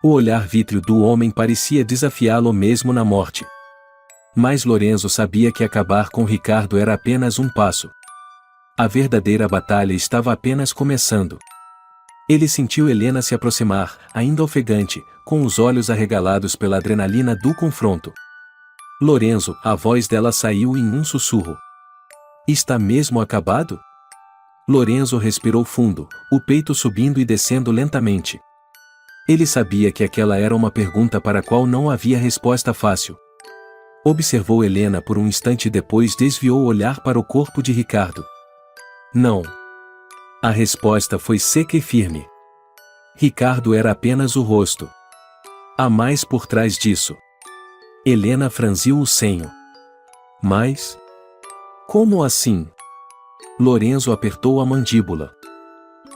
O olhar vítreo do homem parecia desafiá-lo mesmo na morte. Mas Lorenzo sabia que acabar com Ricardo era apenas um passo. A verdadeira batalha estava apenas começando. Ele sentiu Helena se aproximar, ainda ofegante, com os olhos arregalados pela adrenalina do confronto. Lorenzo, a voz dela saiu em um sussurro. Está mesmo acabado? Lorenzo respirou fundo, o peito subindo e descendo lentamente. Ele sabia que aquela era uma pergunta para a qual não havia resposta fácil. Observou Helena por um instante e depois desviou o olhar para o corpo de Ricardo. Não. A resposta foi seca e firme. Ricardo era apenas o rosto. Há mais por trás disso. Helena franziu o senho. Mas? Como assim? Lorenzo apertou a mandíbula.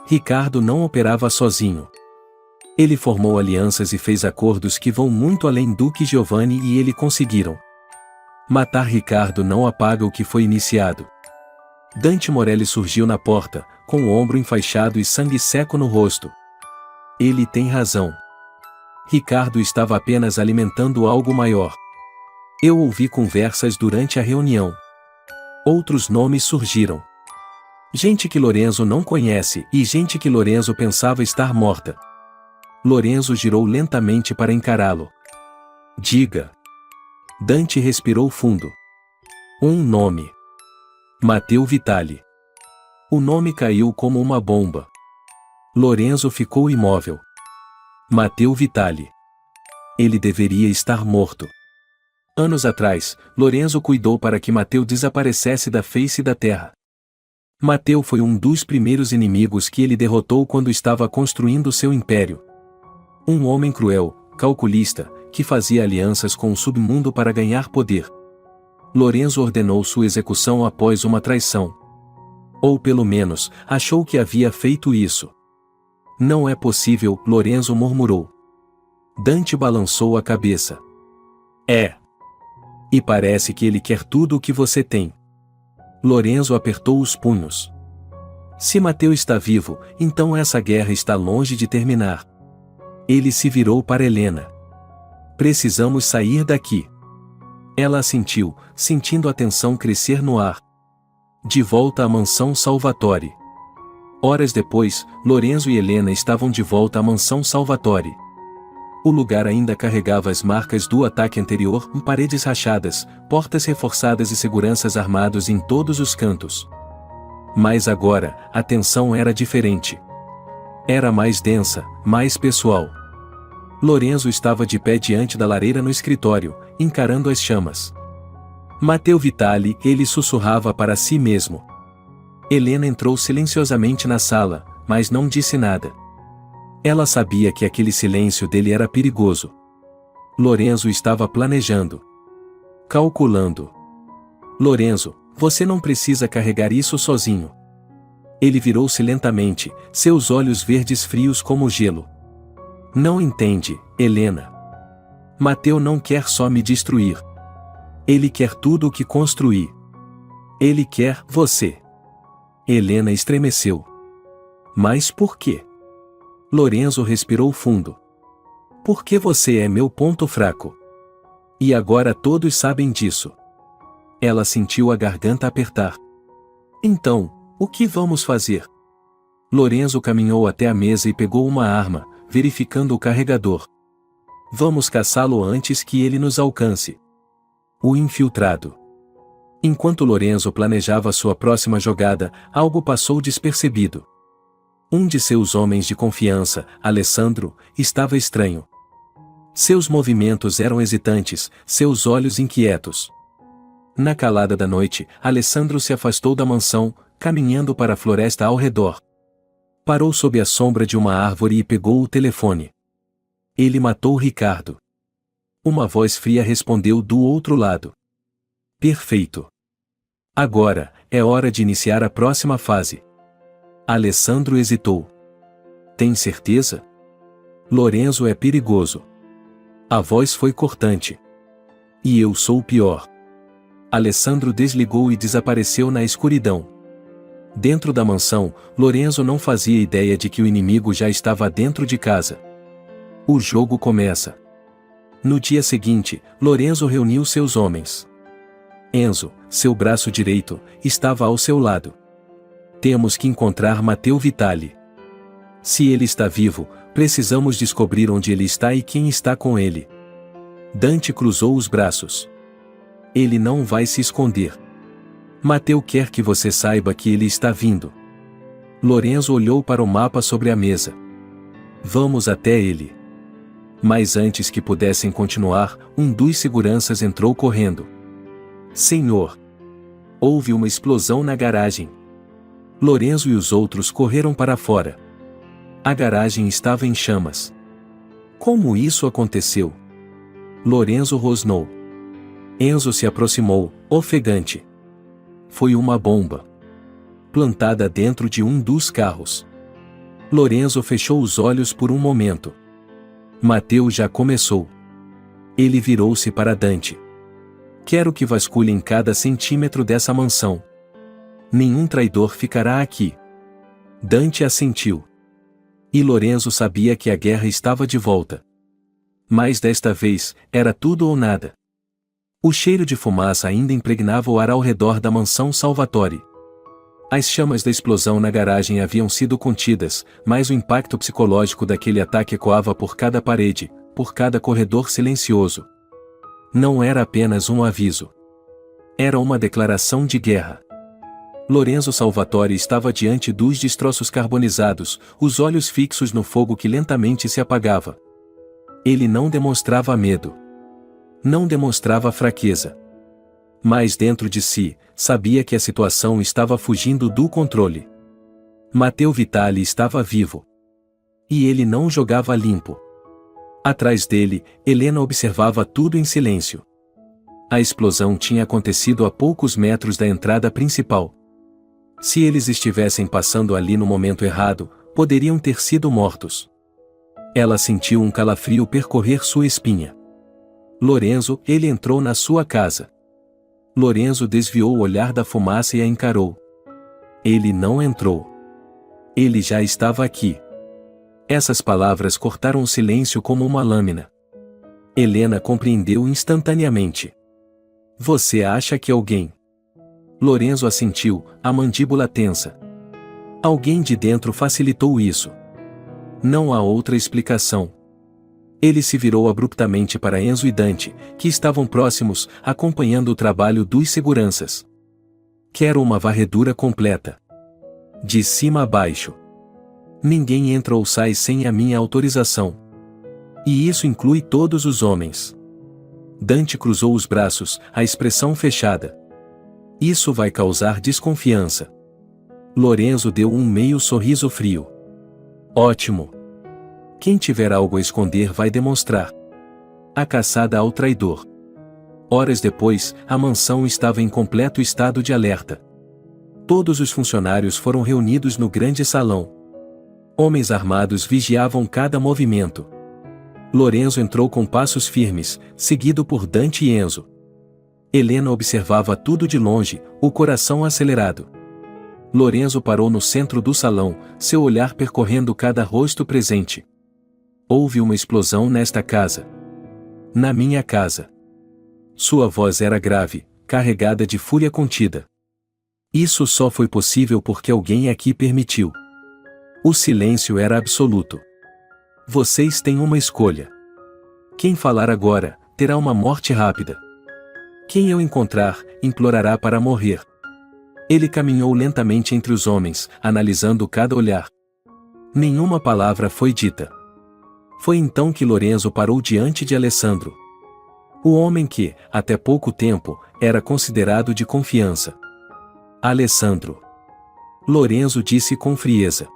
Ricardo não operava sozinho. Ele formou alianças e fez acordos que vão muito além do que Giovanni e ele conseguiram. Matar Ricardo não apaga o que foi iniciado. Dante Morelli surgiu na porta, com o ombro enfaixado e sangue seco no rosto. Ele tem razão. Ricardo estava apenas alimentando algo maior. Eu ouvi conversas durante a reunião. Outros nomes surgiram. Gente que Lorenzo não conhece e gente que Lorenzo pensava estar morta. Lorenzo girou lentamente para encará-lo. Diga. Dante respirou fundo. Um nome. Matteo Vitali. O nome caiu como uma bomba. Lorenzo ficou imóvel. Matteo Vitali. Ele deveria estar morto. Anos atrás, Lorenzo cuidou para que Matteo desaparecesse da face da terra. Matteo foi um dos primeiros inimigos que ele derrotou quando estava construindo seu império. Um homem cruel, calculista, que fazia alianças com o submundo para ganhar poder. Lorenzo ordenou sua execução após uma traição. Ou pelo menos, achou que havia feito isso. Não é possível, Lorenzo murmurou. Dante balançou a cabeça. É. E parece que ele quer tudo o que você tem. Lorenzo apertou os punhos. Se Matteo está vivo, então essa guerra está longe de terminar. Ele se virou para Helena. Precisamos sair daqui. Ela assentiu, sentindo a tensão crescer no ar. De volta à mansão Salvatore. Horas depois, Lorenzo e Helena estavam de volta à mansão Salvatore. O lugar ainda carregava as marcas do ataque anterior, paredes rachadas, portas reforçadas e seguranças armados em todos os cantos. Mas agora, a tensão era diferente. Era mais densa, mais pessoal. Lorenzo estava de pé diante da lareira no escritório, encarando as chamas. Matteo Vitali, ele sussurrava para si mesmo. Helena entrou silenciosamente na sala, mas não disse nada. Ela sabia que aquele silêncio dele era perigoso. Lorenzo estava planejando. Calculando. Lorenzo, você não precisa carregar isso sozinho. Ele virou-se lentamente, seus olhos verdes frios como gelo. Não entende, Helena. Matteo não quer só me destruir. Ele quer tudo o que construí. Ele quer você. Helena estremeceu. Mas por quê? Lorenzo respirou fundo. Porque você é meu ponto fraco. E agora todos sabem disso. Ela sentiu a garganta apertar. Então, o que vamos fazer? Lorenzo caminhou até a mesa e pegou uma arma, verificando o carregador. Vamos caçá-lo antes que ele nos alcance. O infiltrado. Enquanto Lorenzo planejava sua próxima jogada, algo passou despercebido. Um de seus homens de confiança, Alessandro, estava estranho. Seus movimentos eram hesitantes, seus olhos inquietos. Na calada da noite, Alessandro se afastou da mansão, caminhando para a floresta ao redor. Parou sob a sombra de uma árvore e pegou o telefone. Ele matou Ricardo. Uma voz fria respondeu do outro lado. Perfeito. Agora, é hora de iniciar a próxima fase. Alessandro hesitou. Tem certeza? Lorenzo é perigoso. A voz foi cortante. E eu sou o pior. Alessandro desligou e desapareceu na escuridão. Dentro da mansão, Lorenzo não fazia ideia de que o inimigo já estava dentro de casa. O jogo começa. No dia seguinte, Lorenzo reuniu seus homens. Enzo, seu braço direito, estava ao seu lado. Temos que encontrar Matteo Vitali. Se ele está vivo, precisamos descobrir onde ele está e quem está com ele. Dante cruzou os braços. Ele não vai se esconder. Matteo quer que você saiba que ele está vindo. Lorenzo olhou para o mapa sobre a mesa. Vamos até ele. Mas antes que pudessem continuar, um dos seguranças entrou correndo. Senhor! Houve uma explosão na garagem. Lorenzo e os outros correram para fora. A garagem estava em chamas. Como isso aconteceu? Lorenzo rosnou. Enzo se aproximou, ofegante. Foi uma bomba. Plantada dentro de um dos carros. Lorenzo fechou os olhos por um momento. Matteo já começou. Ele virou-se para Dante. Quero que vasculhem cada centímetro dessa mansão. Nenhum traidor ficará aqui. Dante assentiu. E Lorenzo sabia que a guerra estava de volta. Mas desta vez, era tudo ou nada. O cheiro de fumaça ainda impregnava o ar ao redor da mansão Salvatore. As chamas da explosão na garagem haviam sido contidas, mas o impacto psicológico daquele ataque ecoava por cada parede, por cada corredor silencioso. Não era apenas um aviso. Era uma declaração de guerra. Lorenzo Salvatore estava diante dos destroços carbonizados, os olhos fixos no fogo que lentamente se apagava. Ele não demonstrava medo. Não demonstrava fraqueza. Mas dentro de si, sabia que a situação estava fugindo do controle. Matteo Vitali estava vivo. E ele não jogava limpo. Atrás dele, Helena observava tudo em silêncio. A explosão tinha acontecido a poucos metros da entrada principal. Se eles estivessem passando ali no momento errado, poderiam ter sido mortos. Ela sentiu um calafrio percorrer sua espinha. Lorenzo, ele entrou na sua casa. Lorenzo desviou o olhar da fumaça e a encarou. Ele não entrou. Ele já estava aqui. Essas palavras cortaram o silêncio como uma lâmina. Helena compreendeu instantaneamente. Você acha que alguém? Lorenzo assentiu, a mandíbula tensa. Alguém de dentro facilitou isso. Não há outra explicação. Ele se virou abruptamente para Enzo e Dante, que estavam próximos, acompanhando o trabalho dos seguranças. Quero uma varredura completa. De cima a baixo. Ninguém entra ou sai sem a minha autorização. E isso inclui todos os homens. Dante cruzou os braços, a expressão fechada. Isso vai causar desconfiança. Lorenzo deu um meio sorriso frio. Ótimo. Quem tiver algo a esconder vai demonstrar. A caçada ao traidor. Horas depois, a mansão estava em completo estado de alerta. Todos os funcionários foram reunidos no grande salão. Homens armados vigiavam cada movimento. Lorenzo entrou com passos firmes, seguido por Dante e Enzo. Helena observava tudo de longe, o coração acelerado. Lorenzo parou no centro do salão, seu olhar percorrendo cada rosto presente. Houve uma explosão nesta casa. Na minha casa. Sua voz era grave, carregada de fúria contida. Isso só foi possível porque alguém aqui permitiu. O silêncio era absoluto. Vocês têm uma escolha. Quem falar agora, terá uma morte rápida. Quem eu encontrar, implorará para morrer. Ele caminhou lentamente entre os homens, analisando cada olhar. Nenhuma palavra foi dita. Foi então que Lorenzo parou diante de Alessandro. O homem que, até pouco tempo, era considerado de confiança. Alessandro. Lorenzo disse com frieza.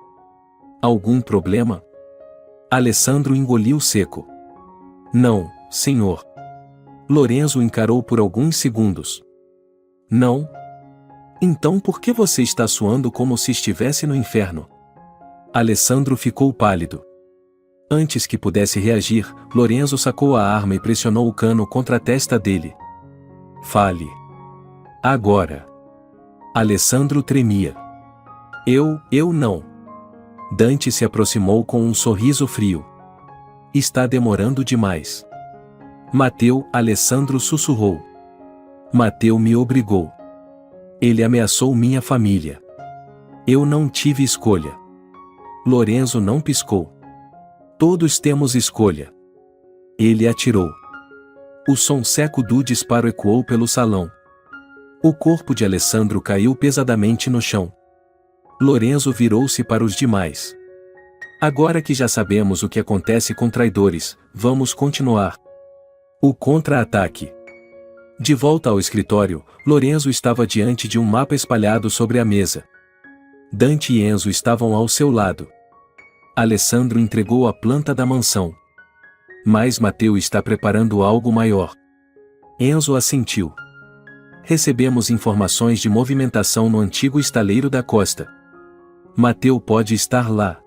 Algum problema? Alessandro engoliu seco. Não, senhor. Lorenzo encarou por alguns segundos. Não? Então por que você está suando como se estivesse no inferno? Alessandro ficou pálido. Antes que pudesse reagir, Lorenzo sacou a arma e pressionou o cano contra a testa dele. Fale. Agora. Alessandro tremia. Eu não. Dante se aproximou com um sorriso frio. Está demorando demais. Matteo, Alessandro sussurrou. Matteo me obrigou. Ele ameaçou minha família. Eu não tive escolha. Lorenzo não piscou. Todos temos escolha. Ele atirou. O som seco do disparo ecoou pelo salão. O corpo de Alessandro caiu pesadamente no chão. Lorenzo virou-se para os demais. Agora que já sabemos o que acontece com traidores, vamos continuar. O contra-ataque. De volta ao escritório, Lorenzo estava diante de um mapa espalhado sobre a mesa. Dante e Enzo estavam ao seu lado. Alessandro entregou a planta da mansão. Mas Matteo está preparando algo maior. Enzo assentiu. Recebemos informações de movimentação no antigo estaleiro da costa. Matteo pode estar lá.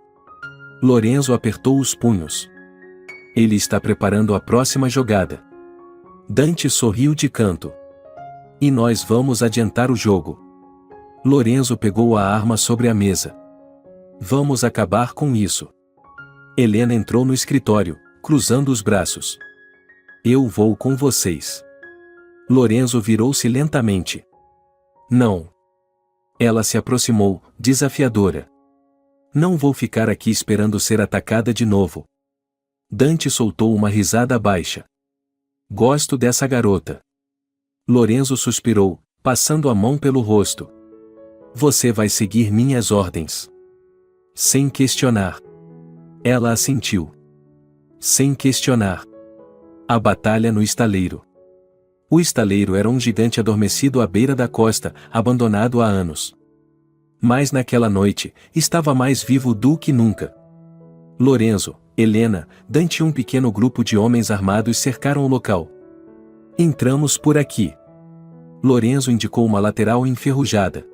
Lorenzo apertou os punhos. Ele está preparando a próxima jogada. Dante sorriu de canto. E nós vamos adiantar o jogo. Lorenzo pegou a arma sobre a mesa. Vamos acabar com isso. Helena entrou no escritório, cruzando os braços. Eu vou com vocês. Lorenzo virou-se lentamente. Não. Ela se aproximou, desafiadora. Não vou ficar aqui esperando ser atacada de novo. Dante soltou uma risada baixa. Gosto dessa garota. Lorenzo suspirou, passando a mão pelo rosto. Você vai seguir minhas ordens. Sem questionar. Ela assentiu. Sem questionar. A batalha no estaleiro. O estaleiro era um gigante adormecido à beira da costa, abandonado há anos. Mas naquela noite, estava mais vivo do que nunca. Lorenzo, Helena, Dante e um pequeno grupo de homens armados cercaram o local. Entramos por aqui. Lorenzo indicou uma lateral enferrujada.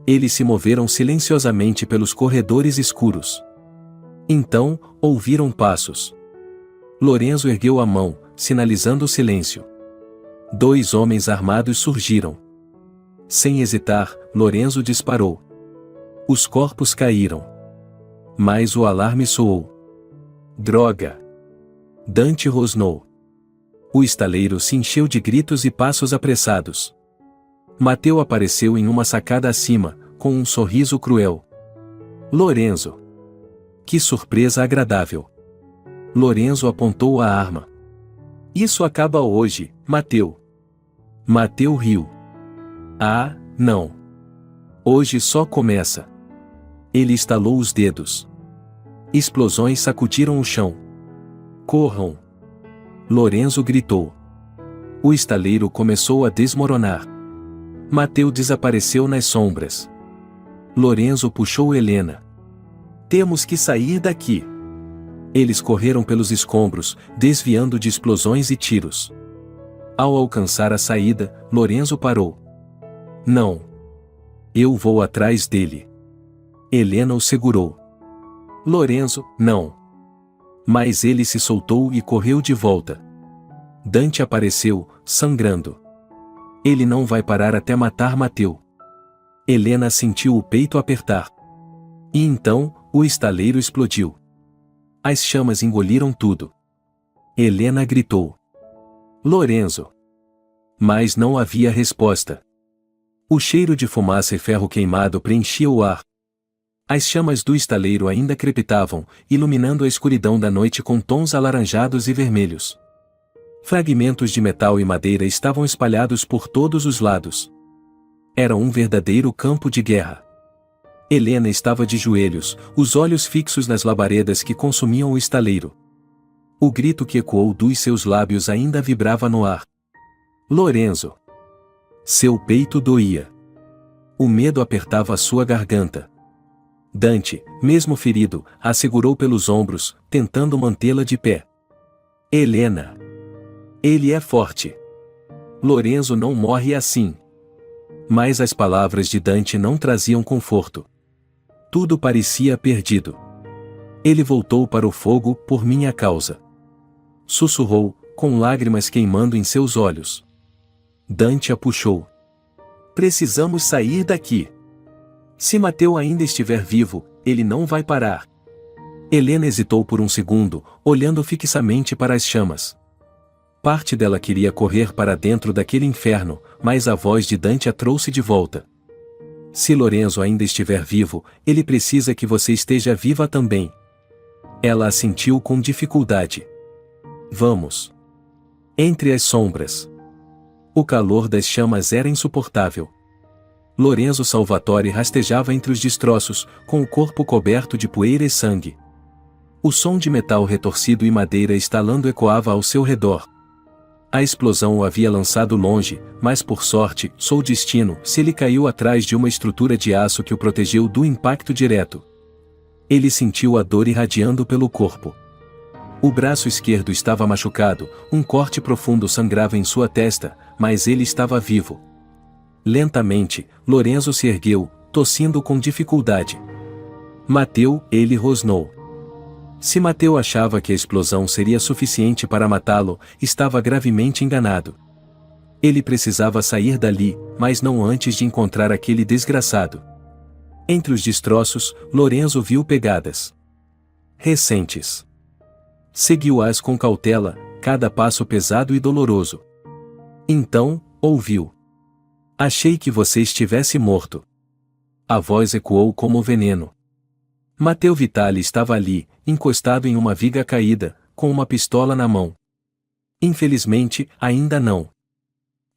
Eles se moveram silenciosamente pelos corredores escuros. Então, ouviram passos. Lorenzo ergueu a mão, sinalizando o silêncio. 2 homens armados surgiram. Sem hesitar, Lorenzo disparou. Os corpos caíram. Mas o alarme soou. Droga! Dante rosnou. O estaleiro se encheu de gritos e passos apressados. Mateu apareceu em uma sacada acima, com um sorriso cruel. Lorenzo! Que surpresa agradável! Lorenzo apontou a arma. Isso acaba hoje, Mateu. Mateu riu. Ah, não. Hoje só começa. Ele estalou os dedos. Explosões sacudiram o chão. Corram! Lorenzo gritou. O estaleiro começou a desmoronar. Mateu desapareceu nas sombras. Lorenzo puxou Helena. Temos que sair daqui. Eles correram pelos escombros, desviando de explosões e tiros. Ao alcançar a saída, Lorenzo parou. Não. Eu vou atrás dele. Helena o segurou. Lorenzo, não. Mas ele se soltou e correu de volta. Dante apareceu, sangrando. Ele não vai parar até matar Mateu. Helena sentiu o peito apertar. E então, o estaleiro explodiu. As chamas engoliram tudo. Helena gritou. Lorenzo. Mas não havia resposta. O cheiro de fumaça e ferro queimado preenchia o ar. As chamas do estaleiro ainda crepitavam, iluminando a escuridão da noite com tons alaranjados e vermelhos. Fragmentos de metal e madeira estavam espalhados por todos os lados. Era um verdadeiro campo de guerra. Helena estava de joelhos, os olhos fixos nas labaredas que consumiam o estaleiro. O grito que ecoou dos seus lábios ainda vibrava no ar. Lorenzo. Seu peito doía. O medo apertava a sua garganta. Dante, mesmo ferido, a segurou pelos ombros, tentando mantê-la de pé. Helena. Ele é forte. Lorenzo não morre assim. Mas as palavras de Dante não traziam conforto. Tudo parecia perdido. Ele voltou para o fogo por minha causa. Sussurrou, com lágrimas queimando em seus olhos. Dante a puxou. Precisamos sair daqui. Se Mateu ainda estiver vivo, ele não vai parar. Helena hesitou por um segundo, olhando fixamente para as chamas. Parte dela queria correr para dentro daquele inferno, mas a voz de Dante a trouxe de volta. Se Lorenzo ainda estiver vivo, ele precisa que você esteja viva também. Ela assentiu com dificuldade. Vamos. Entre as sombras. O calor das chamas era insuportável. Lorenzo Salvatore rastejava entre os destroços, com o corpo coberto de poeira e sangue. O som de metal retorcido e madeira estalando ecoava ao seu redor. A explosão o havia lançado longe, mas por sorte, seu destino, se ele caiu atrás de uma estrutura de aço que o protegeu do impacto direto. Ele sentiu a dor irradiando pelo corpo. O braço esquerdo estava machucado, um corte profundo sangrava em sua testa, mas ele estava vivo. Lentamente, Lorenzo se ergueu, tossindo com dificuldade. Mateu, ele rosnou. Se Mateu achava que a explosão seria suficiente para matá-lo, estava gravemente enganado. Ele precisava sair dali, mas não antes de encontrar aquele desgraçado. Entre os destroços, Lorenzo viu pegadas. recentes. Seguiu-as com cautela, cada passo pesado e doloroso. Então, ouviu. Achei que você estivesse morto. A voz ecoou como veneno. Matteo Vitali estava ali, encostado em uma viga caída, com uma pistola na mão. Infelizmente, ainda não.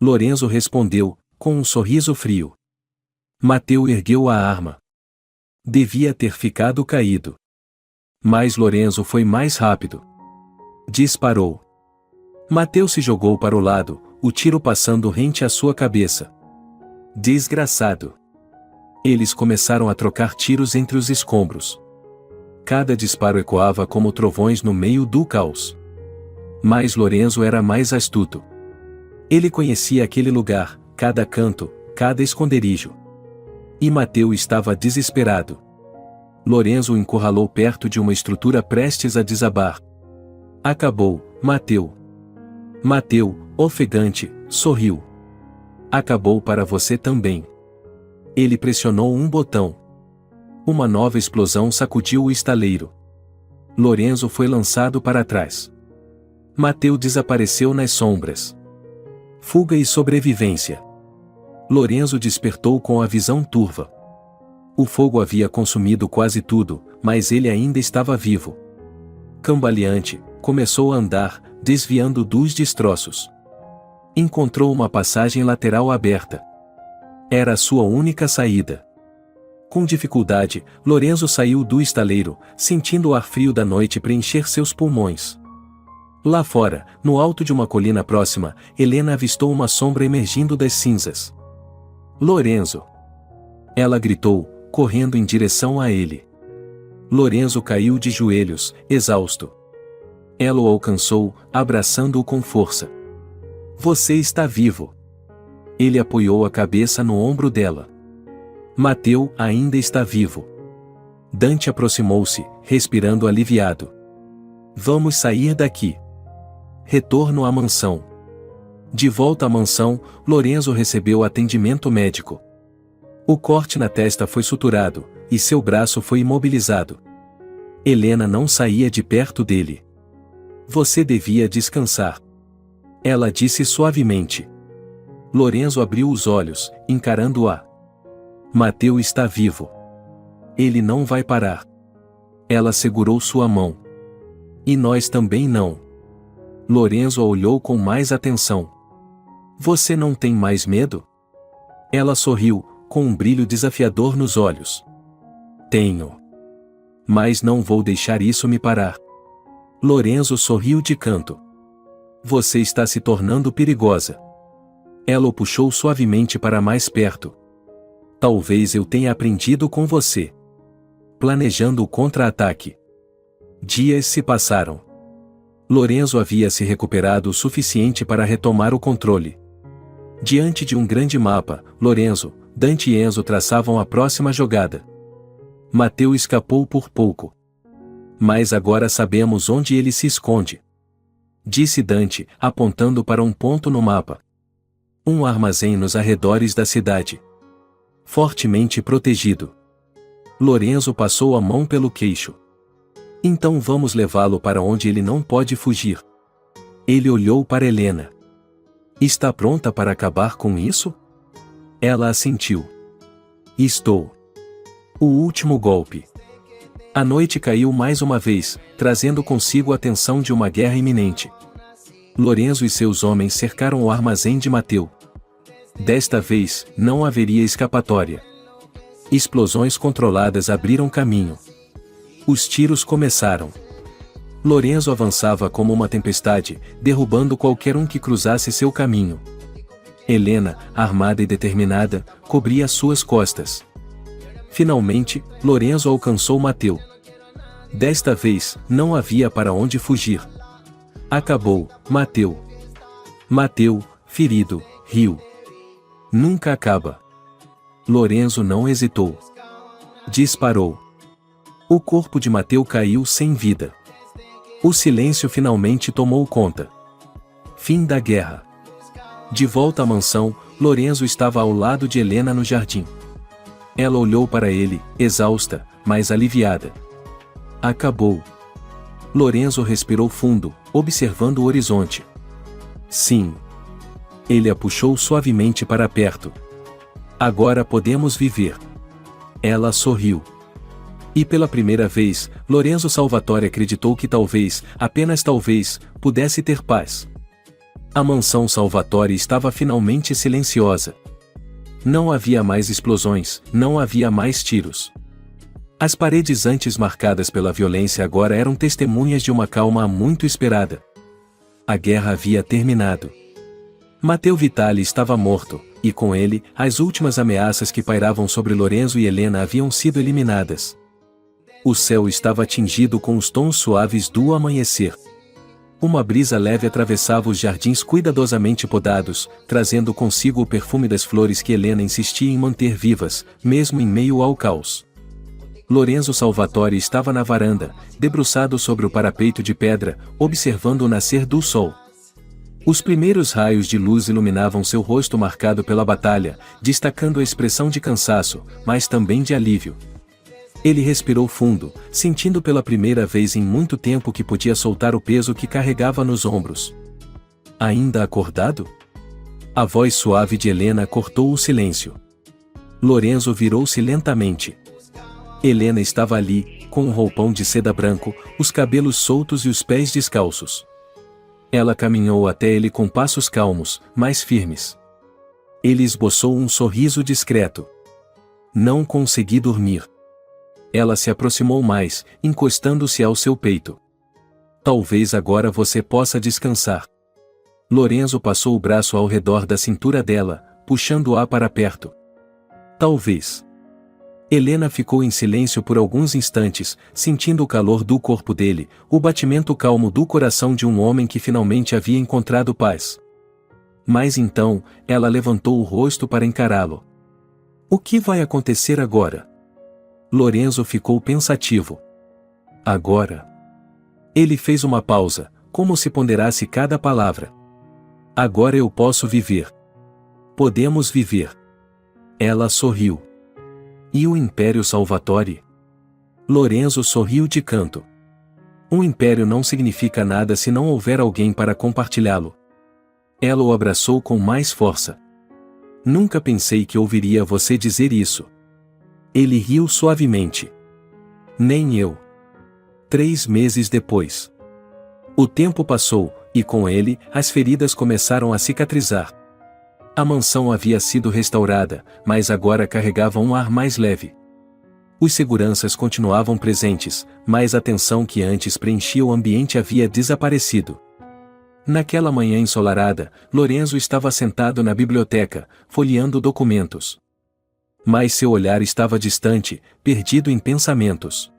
Lorenzo respondeu, com um sorriso frio. Matteo ergueu a arma. Devia ter ficado caído. Mas Lorenzo foi mais rápido. Disparou. Matteo se jogou para o lado, o tiro passando rente à sua cabeça. Desgraçado. Eles começaram a trocar tiros entre os escombros. Cada disparo ecoava como trovões no meio do caos. Mas Lorenzo era mais astuto. Ele conhecia aquele lugar, cada canto, cada esconderijo. E Matteo estava desesperado. Lorenzo o encurralou perto de uma estrutura prestes a desabar. Acabou, Matteo. Matteo, ofegante, sorriu. Acabou para você também. Ele pressionou um botão. Uma nova explosão sacudiu o estaleiro. Lorenzo foi lançado para trás. Matteo desapareceu nas sombras. Fuga e sobrevivência. Lorenzo despertou com a visão turva. O fogo havia consumido quase tudo, mas ele ainda estava vivo. Cambaleante, começou a andar, desviando dos destroços. Encontrou uma passagem lateral aberta. Era a sua única saída. Com dificuldade, Lorenzo saiu do estaleiro, sentindo o ar frio da noite preencher seus pulmões. Lá fora, no alto de uma colina próxima, Helena avistou uma sombra emergindo das cinzas. Lorenzo! Ela gritou, correndo em direção a ele. Lorenzo caiu de joelhos, exausto. Ela o alcançou, abraçando-o com força. Você está vivo! Ele apoiou a cabeça no ombro dela. Matteo ainda está vivo. Dante aproximou-se, respirando aliviado. Vamos sair daqui. Retorno à mansão. De volta à mansão, Lorenzo recebeu atendimento médico. O corte na testa foi suturado, e seu braço foi imobilizado. Helena não saía de perto dele. Você devia descansar. Ela disse suavemente. Lorenzo abriu os olhos, encarando-a. Matteo está vivo. Ele não vai parar. Ela segurou sua mão. E nós também não. Lorenzo a olhou com mais atenção. Você não tem mais medo? Ela sorriu, com um brilho desafiador nos olhos. Tenho. Mas não vou deixar isso me parar. Lorenzo sorriu de canto. Você está se tornando perigosa. Ela o puxou suavemente para mais perto. Talvez eu tenha aprendido com você. Planejando o contra-ataque. Dias se passaram. Lorenzo havia se recuperado o suficiente para retomar o controle. Diante de um grande mapa, Lorenzo, Dante e Enzo traçavam a próxima jogada. Matteo escapou por pouco. Mas agora sabemos onde ele se esconde. Disse Dante, apontando para um ponto no mapa. Um armazém nos arredores da cidade. Fortemente protegido. Lorenzo passou a mão pelo queixo. Então vamos levá-lo para onde ele não pode fugir. Ele olhou para Helena. Está pronta para acabar com isso? Ela assentiu. Estou. O último golpe. A noite caiu mais uma vez, trazendo consigo a tensão de uma guerra iminente. Lorenzo e seus homens cercaram o armazém de Matteo. Desta vez, não haveria escapatória. Explosões controladas abriram caminho. Os tiros começaram. Lorenzo avançava como uma tempestade, derrubando qualquer um que cruzasse seu caminho. Helena, armada e determinada, cobria suas costas. Finalmente, Lorenzo alcançou Matteo. Desta vez, não havia para onde fugir. Acabou, Matteo. Matteo, ferido, riu. Nunca acaba. Lorenzo não hesitou. Disparou. O corpo de Matteo caiu sem vida. O silêncio finalmente tomou conta. Fim da guerra. De volta à mansão, Lorenzo estava ao lado de Helena no jardim. Ela olhou para ele, exausta, mas aliviada. Acabou. Lorenzo respirou fundo, observando o horizonte. Sim. Ele a puxou suavemente para perto. Agora podemos viver. Ela sorriu. E pela primeira vez, Lorenzo Salvatore acreditou que talvez, apenas talvez, pudesse ter paz. A mansão Salvatore estava finalmente silenciosa. Não havia mais explosões, não havia mais tiros. As paredes antes marcadas pela violência agora eram testemunhas de uma calma muito esperada. A guerra havia terminado. Matteo Vitali estava morto, e com ele, as últimas ameaças que pairavam sobre Lorenzo e Helena haviam sido eliminadas. O céu estava tingido com os tons suaves do amanhecer. Uma brisa leve atravessava os jardins cuidadosamente podados, trazendo consigo o perfume das flores que Helena insistia em manter vivas, mesmo em meio ao caos. Lorenzo Salvatore estava na varanda, debruçado sobre o parapeito de pedra, observando o nascer do sol. Os primeiros raios de luz iluminavam seu rosto marcado pela batalha, destacando a expressão de cansaço, mas também de alívio. Ele respirou fundo, sentindo pela primeira vez em muito tempo que podia soltar o peso que carregava nos ombros. Ainda acordado? A voz suave de Helena cortou o silêncio. Lorenzo virou-se lentamente. Helena estava ali, com um roupão de seda branco, os cabelos soltos e os pés descalços. Ela caminhou até ele com passos calmos, mas firmes. Ele esboçou um sorriso discreto. Não consegui dormir. Ela se aproximou mais, encostando-se ao seu peito. Talvez agora você possa descansar. Lorenzo passou o braço ao redor da cintura dela, puxando-a para perto. Talvez. Helena ficou em silêncio por alguns instantes, sentindo o calor do corpo dele, o batimento calmo do coração de um homem que finalmente havia encontrado paz. Mas então, ela levantou o rosto para encará-lo. O que vai acontecer agora? Lorenzo ficou pensativo. Agora? Ele fez uma pausa, como se ponderasse cada palavra. Agora eu posso viver. Podemos viver. Ela sorriu. E o Império Salvatore? Lorenzo sorriu de canto. Um império não significa nada se não houver alguém para compartilhá-lo. Ela o abraçou com mais força. Nunca pensei que ouviria você dizer isso. Ele riu suavemente. Nem eu. 3 meses depois. O tempo passou, e com ele, as feridas começaram a cicatrizar. A mansão havia sido restaurada, mas agora carregava um ar mais leve. Os seguranças continuavam presentes, mas a tensão que antes preenchia o ambiente havia desaparecido. Naquela manhã ensolarada, Lorenzo estava sentado na biblioteca, folheando documentos. Mas seu olhar estava distante, perdido em pensamentos.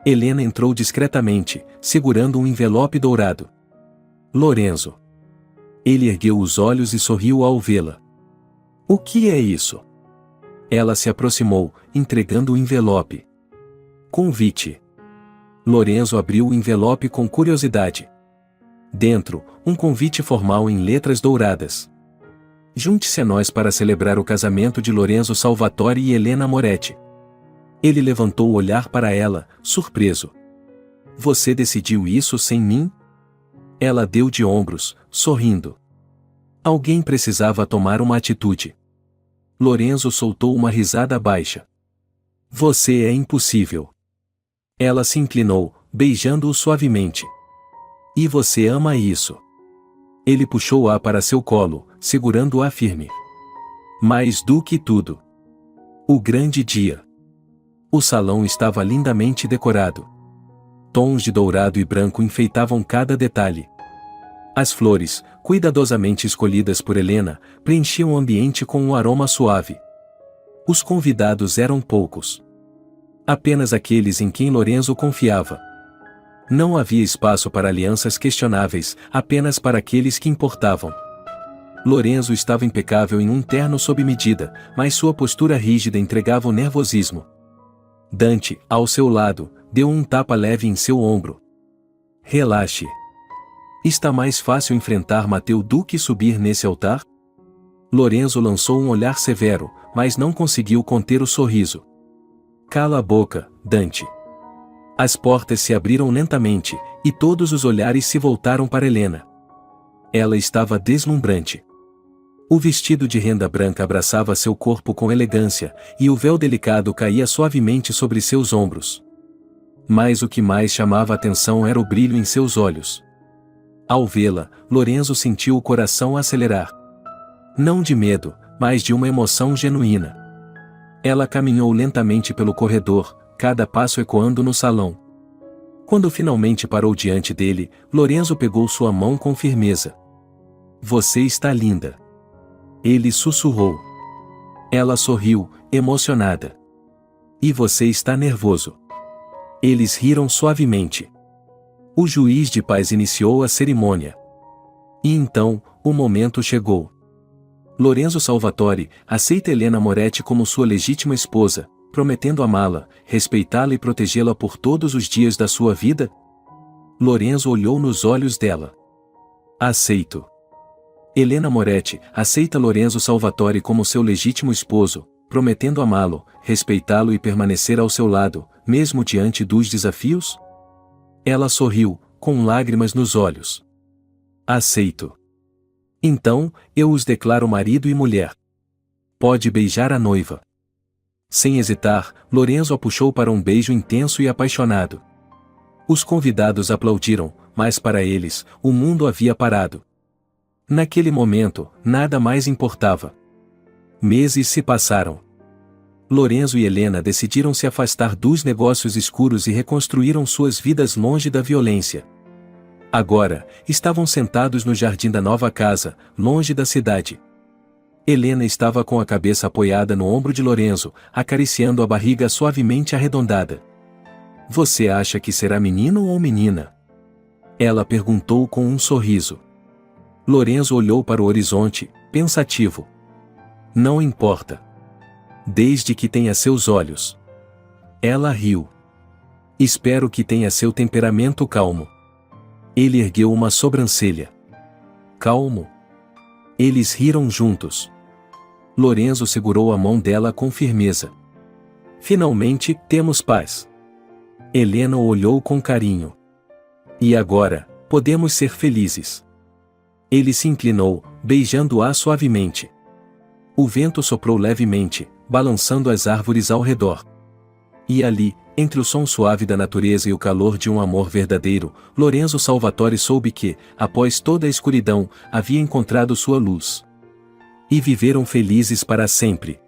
Helena entrou discretamente, segurando um envelope dourado. Lorenzo. Ele ergueu os olhos e sorriu ao vê-la. O que é isso? Ela se aproximou, entregando o envelope. Convite. Lorenzo abriu o envelope com curiosidade. Dentro, um convite formal em letras douradas. Junte-se a nós para celebrar o casamento de Lorenzo Salvatore e Helena Moretti. Ele levantou o olhar para ela, surpreso. Você decidiu isso sem mim? Ela deu de ombros, sorrindo. Alguém precisava tomar uma atitude. Lorenzo soltou uma risada baixa. Você é impossível. Ela se inclinou, beijando-o suavemente. E você ama isso. Ele puxou-a para seu colo, segurando-a firme. Mais do que tudo. O grande dia. O salão estava lindamente decorado. Tons de dourado e branco enfeitavam cada detalhe. As flores, cuidadosamente escolhidas por Helena, preenchiam o ambiente com um aroma suave. Os convidados eram poucos. Apenas aqueles em quem Lorenzo confiava. Não havia espaço para alianças questionáveis, apenas para aqueles que importavam. Lorenzo estava impecável em um terno sob medida, mas sua postura rígida entregava o nervosismo. Dante, ao seu lado, deu um tapa leve em seu ombro. Relaxe. Está mais fácil enfrentar Matteo do que subir nesse altar? Lorenzo lançou um olhar severo, mas não conseguiu conter o sorriso. Cala a boca, Dante. As portas se abriram lentamente, e todos os olhares se voltaram para Helena. Ela estava deslumbrante. O vestido de renda branca abraçava seu corpo com elegância, e o véu delicado caía suavemente sobre seus ombros. Mas o que mais chamava a atenção era o brilho em seus olhos. Ao vê-la, Lorenzo sentiu o coração acelerar. Não de medo, mas de uma emoção genuína. Ela caminhou lentamente pelo corredor, cada passo ecoando no salão. Quando finalmente parou diante dele, Lorenzo pegou sua mão com firmeza. Você está linda. Ele sussurrou. Ela sorriu, emocionada. E você está nervoso. Eles riram suavemente. O juiz de paz iniciou a cerimônia. E então, o momento chegou. Lorenzo Salvatore aceita Helena Moretti como sua legítima esposa, prometendo amá-la, respeitá-la e protegê-la por todos os dias da sua vida? Lorenzo olhou nos olhos dela. Aceito. Helena Moretti aceita Lorenzo Salvatore como seu legítimo esposo, prometendo amá-lo, respeitá-lo e permanecer ao seu lado, mesmo diante dos desafios? Ela sorriu, com lágrimas nos olhos. Aceito. Então, eu os declaro marido e mulher. Pode beijar a noiva. Sem hesitar, Lorenzo a puxou para um beijo intenso e apaixonado. Os convidados aplaudiram, mas para eles, o mundo havia parado. Naquele momento, nada mais importava. Meses se passaram. Lorenzo e Helena decidiram se afastar dos negócios escuros e reconstruíram suas vidas longe da violência. Agora, estavam sentados no jardim da nova casa, longe da cidade. Helena estava com a cabeça apoiada no ombro de Lorenzo, acariciando a barriga suavemente arredondada. Você acha que será menino ou menina? Ela perguntou com um sorriso. Lorenzo olhou para o horizonte, pensativo. Não importa. Desde que tenha seus olhos. Ela riu. Espero que tenha seu temperamento calmo. Ele ergueu uma sobrancelha. Calmo? Eles riram juntos. Lorenzo segurou a mão dela com firmeza. Finalmente, temos paz. Helena o olhou com carinho. E agora, podemos ser felizes. Ele se inclinou, beijando-a suavemente. O vento soprou levemente, balançando as árvores ao redor. E ali, entre o som suave da natureza e o calor de um amor verdadeiro, Lorenzo Salvatore soube que, após toda a escuridão, havia encontrado sua luz. E viveram felizes para sempre.